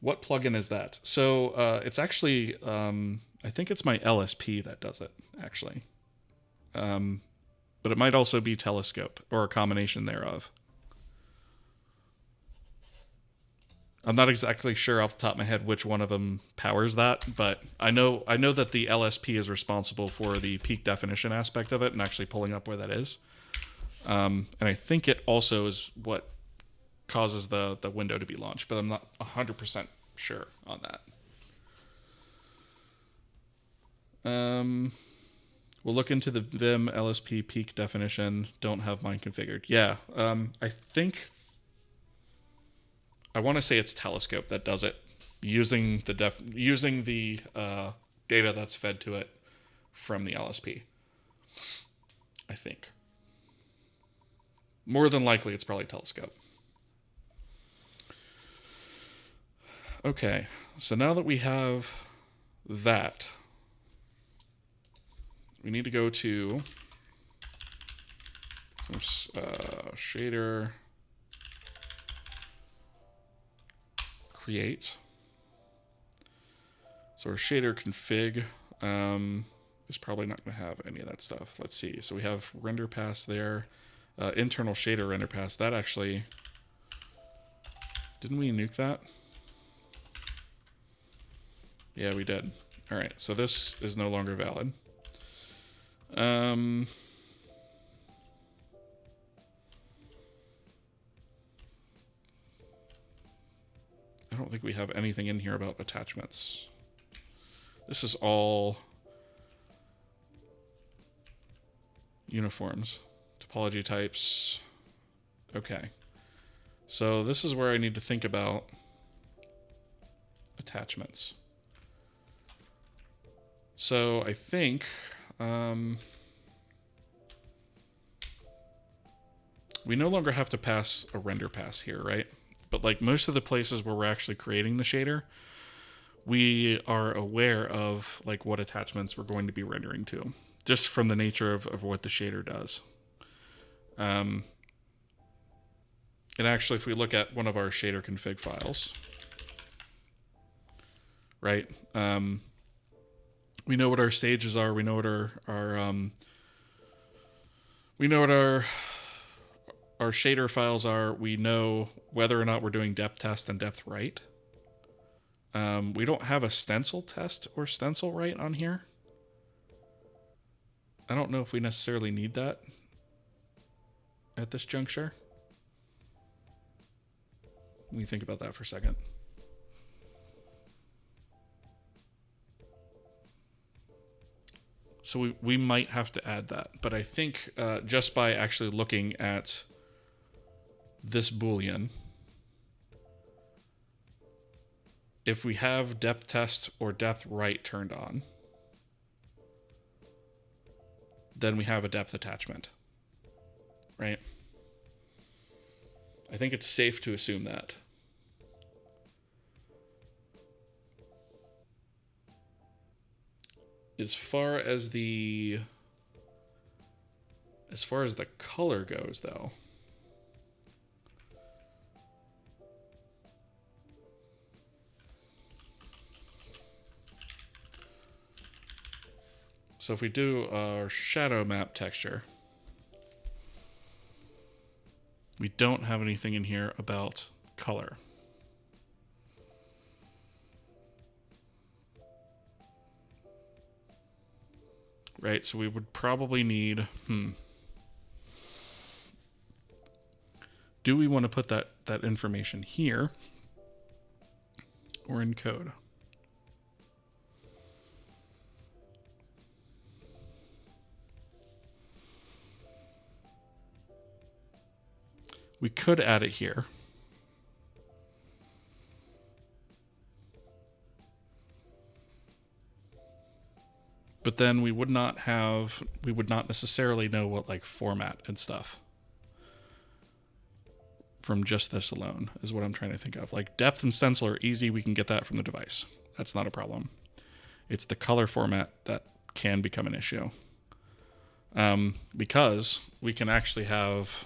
What plugin is that? So it's actually, I think it's my LSP that does it, actually. But it might also be Telescope or a combination thereof. I'm not exactly sure off the top of my head which one of them powers that, but I know that the LSP is responsible for the peak definition aspect of it and actually pulling up where that is. And I think it also is what causes the window to be launched, but I'm not 100% sure on that. We'll look into the Vim LSP peak definition. Don't have mine configured. Yeah, I think I want to say it's Telescope that does it, using the data that's fed to it from the LSP. I think. More than likely, it's probably Telescope. Okay, so now that we have that, we need to go to shader, create. So our shader config is probably not going to have any of that stuff. Let's see. So we have render pass there, internal shader render pass. That actually, didn't we nuke that? Yeah, we did. All right, so this is no longer valid. I don't think we have anything in here about attachments. This is all uniforms, topology types. Okay. So this is where I need to think about attachments. So I think we no longer have to pass a render pass here, right? But like most of the places where we're actually creating the shader, we are aware of like what attachments we're going to be rendering to, just from the nature of what the shader does. And actually, if we look at one of our shader config files, right? We know what our stages are. We know what our shader files are. We know whether or not we're doing depth test and depth right. We don't have a stencil test or stencil right on here. I don't know if we necessarily need that at this juncture. Let me think about that for a second. So we might have to add that, but I think just by actually looking at this Boolean, if we have depth test or depth right turned on, then we have a depth attachment, right? I think it's safe to assume that. As far as the color goes, though, so if we do our shadow map texture, we don't have anything in here about color. Right, so we would probably need, do we want to put that information here or in code? We could add it here. But then we would not necessarily know what like format and stuff from just this alone is what I'm trying to think of. Like depth and stencil are easy. We can get that from the device. That's not a problem. It's the color format that can become an issue. Because we can actually have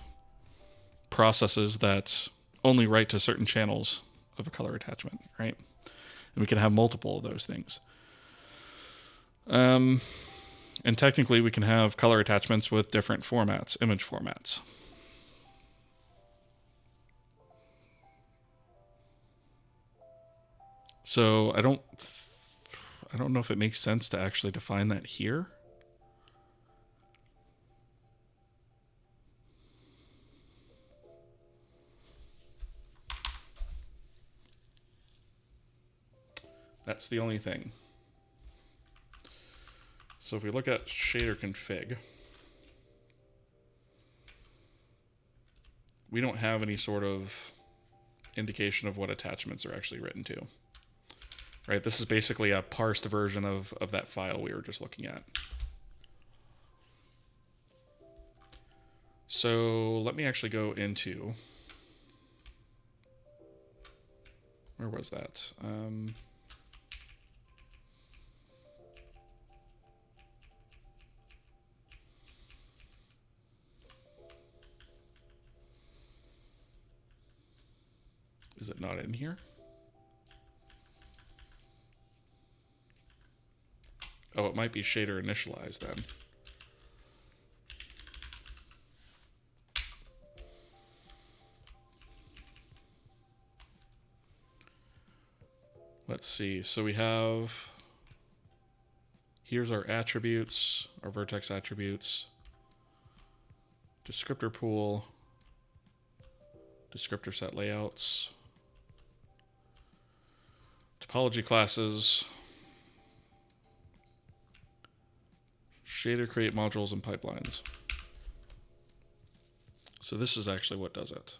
processes that only write to certain channels of a color attachment, right? And we can have multiple of those things. And technically we can have color attachments with different formats, image formats. So I don't know if it makes sense to actually define that here. That's the only thing. So if we look at shader config, we don't have any sort of indication of what attachments are actually written to. Right? This is basically a parsed version of that file we were just looking at. So let me actually go into, where was that? Is it not in here? Oh, it might be shader initialized then. Let's see. So we have, here's our attributes, our vertex attributes, descriptor pool, descriptor set layouts, topology classes, shader create modules and pipelines. So this is actually what does it.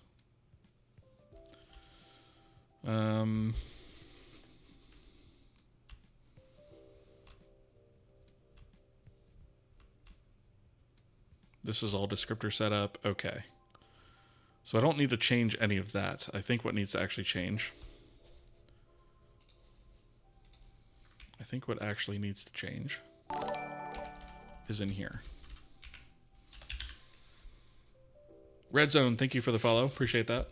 This is all descriptor setup. Okay. So I don't need to change any of that. I think what needs to actually change, is in here. Red Zone, thank you for the follow. Appreciate that.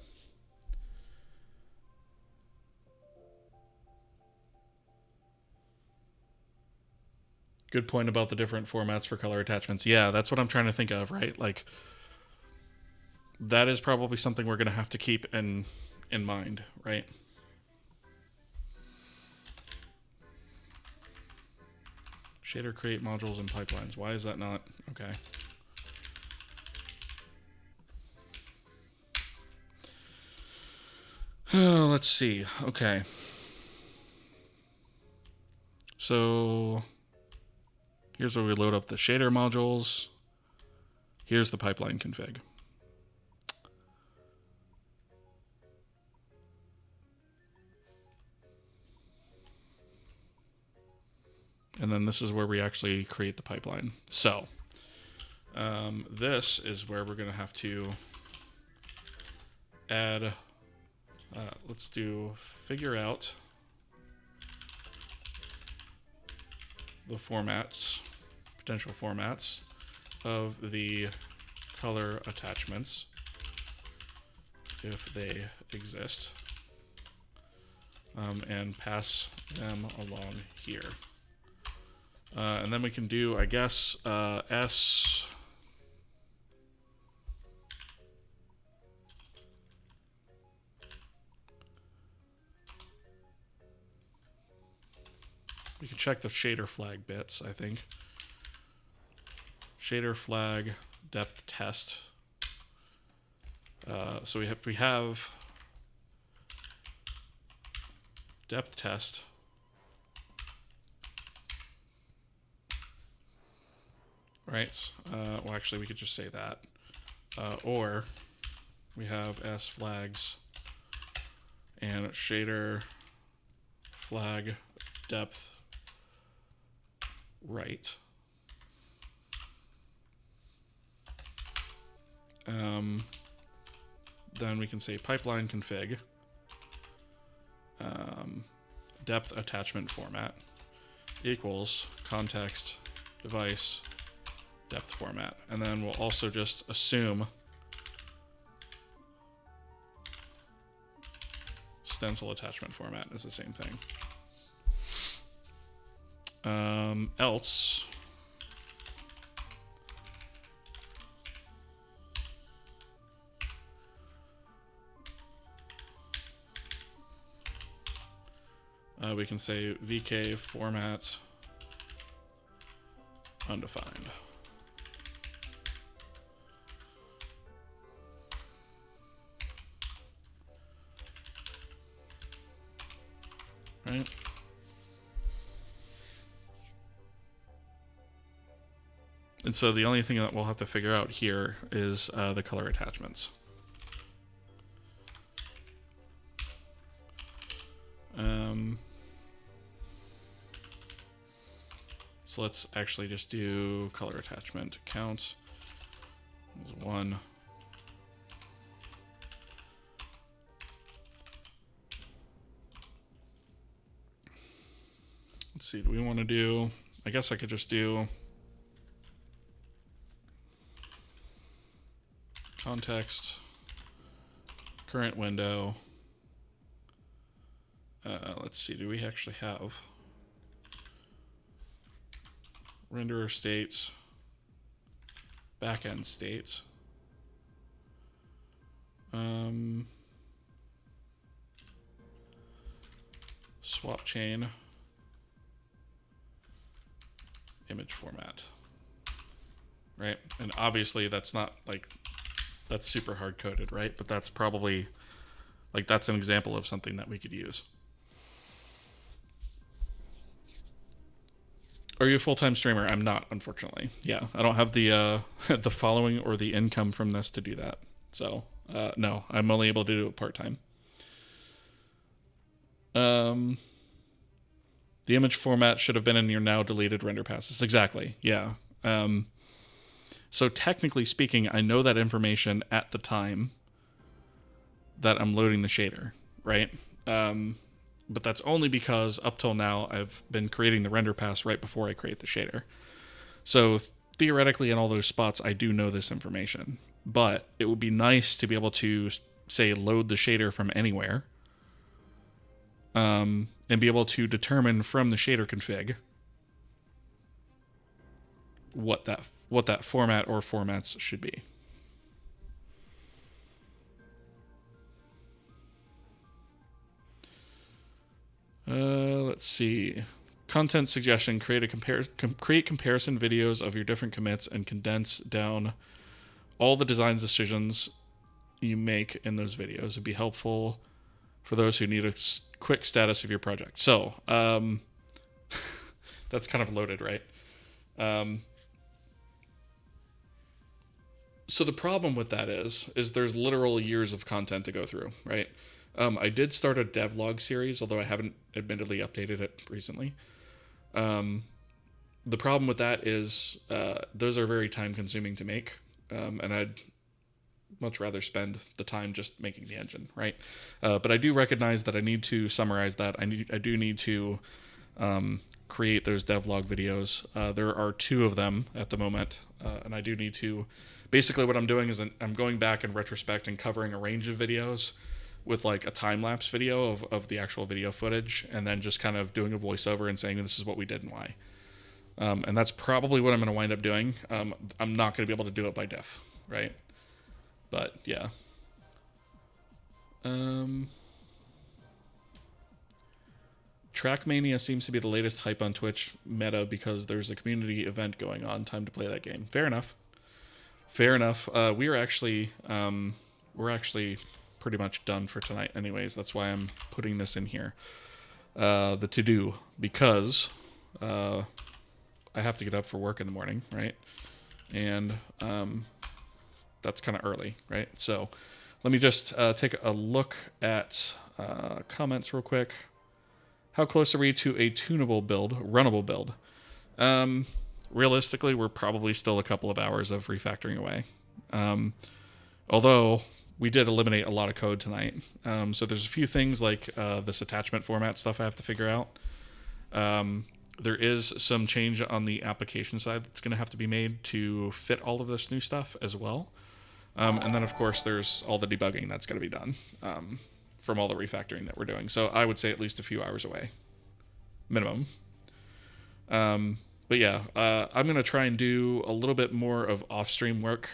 Good point about the different formats for color attachments. Yeah, that's what I'm trying to think of, right? Like, that is probably something we're going to have to keep in mind, right? Shader create modules and pipelines. Why is that not? Okay. Oh, let's see. Okay. So here's where we load up the shader modules. Here's the pipeline config. And then this is where we actually create the pipeline. So This is where we're going to have to add, let's do figure out the formats, potential formats of the color attachments if they exist, and pass them along here. And then we can do, I guess, S. We can check the shader flag bits, I think. Shader flag depth test. So we have depth test. Right. Well, actually, we could just say that. Or we have S flags and shader flag depth right. Then we can say pipeline config depth attachment format equals context device depth format. And then we'll also just assume stencil attachment format is the same thing. Else we can say VK format undefined. Right? And so the only thing that we'll have to figure out here is the color attachments. So let's actually just do color attachment count is 1. Let's see, do we want to do, I guess I could just do context, current window. Let's see, do we actually have renderer states, backend states? Swap chain, image format, right? And obviously that's not like, that's super hard coded, right? But that's probably, like, that's an example of something that we could use. Are you a full-time streamer? I'm not, unfortunately. Yeah, I don't have the the following or the income from this to do that. So, no, I'm only able to do it part-time. The image format should have been in your now deleted render passes. Exactly, yeah. So technically speaking, I know that information at the time that I'm loading the shader, right? But that's only because up till now I've been creating the render pass right before I create the shader. So theoretically in all those spots I do know this information, but it would be nice to be able to, say, load the shader from anywhere, and be able to determine from the shader config what that format or formats should be. Let's see. Content suggestion: create comparison videos of your different commits and condense down all the design decisions you make in those videos. It'd be helpful for those who need a quick status of your project. So, that's kind of loaded, right? So the problem with that is there's literal years of content to go through, right? I did start a devlog series, although I haven't admittedly updated it recently. The problem with that is those are very time consuming to make, and I'd much rather spend the time just making the engine, right? But I do recognize that I need to summarize that. I do need to create those devlog videos. There are 2 of them at the moment, and I do need to. Basically, what I'm doing is I'm going back in retrospect and covering a range of videos with like a time-lapse video of the actual video footage, and then just kind of doing a voiceover and saying this is what we did and why. And that's probably what I'm going to wind up doing. I'm not going to be able to do it by def, right? But yeah. Trackmania seems to be the latest hype on Twitch meta because there's a community event going on. Time to play that game. Fair enough. Fair enough. We're actually pretty much done for tonight anyways. That's why I'm putting this in here. The to-do, because I have to get up for work in the morning, right? And that's kind of early, right? So let me just take a look at comments real quick. How close are we to a tunable build, runnable build? Realistically, we're probably still a couple of hours of refactoring away. Although we did eliminate a lot of code tonight. So there's a few things like this attachment format stuff I have to figure out. There is some change on the application side that's going to have to be made to fit all of this new stuff as well. And then, of course, there's all the debugging that's going to be done from all the refactoring that we're doing. So I would say at least a few hours away, minimum. But yeah, I'm going to try and do a little bit more of off-stream work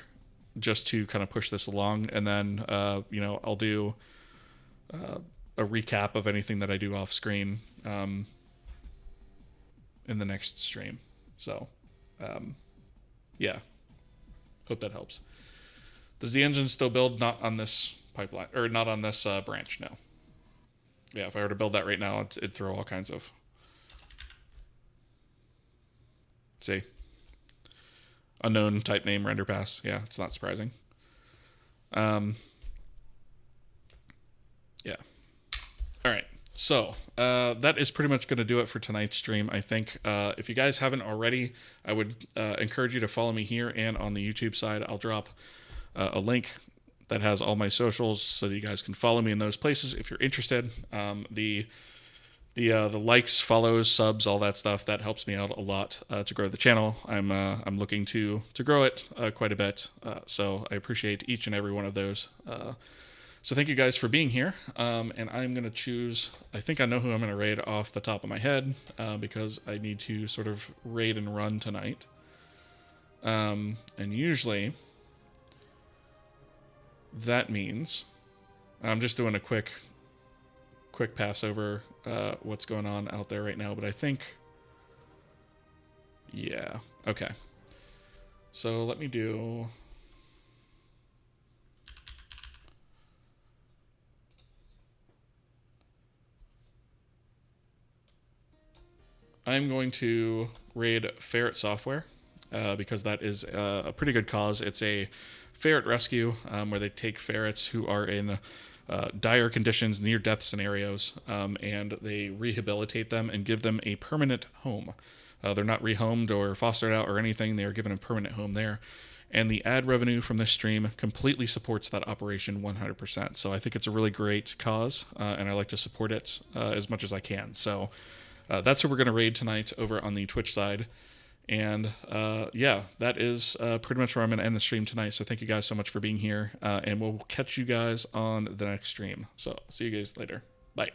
just to kind of push this along. And then, I'll do a recap of anything that I do off-screen in the next stream. So, yeah, hope that helps. Does the engine still build? Not on this pipeline, or not on this branch, no. Yeah, if I were to build that right now, it'd throw all kinds of... See? Unknown type name render pass. Yeah, it's not surprising. Yeah. All right. So that is pretty much going to do it for tonight's stream, I think. If you guys haven't already, I would encourage you to follow me here and on the YouTube side. I'll drop a link that has all my socials so that you guys can follow me in those places if you're interested. The likes, follows, subs, all that stuff, that helps me out a lot to grow the channel. I'm looking to grow it quite a bit, so I appreciate each and every one of those. So thank you guys for being here, and I'm going to choose, I think I know who I'm going to raid off the top of my head, because I need to sort of raid and run tonight. And usually that means I'm just doing a quick pass over what's going on out there right now, but I think, yeah, okay. So let me do... I'm going to raid Ferret Software because that is a pretty good cause. It's a ferret rescue where they take ferrets who are in dire conditions, near-death scenarios, and they rehabilitate them and give them a permanent home. They're not rehomed or fostered out or anything. They are given a permanent home there. And the ad revenue from this stream completely supports that operation 100%. So I think it's a really great cause, and I like to support it as much as I can. So that's who we're going to raid tonight over on the Twitch side. And yeah, that is pretty much where I'm going to end the stream tonight. So thank you guys so much for being here, and we'll catch you guys on the next stream. So see you guys later. Bye.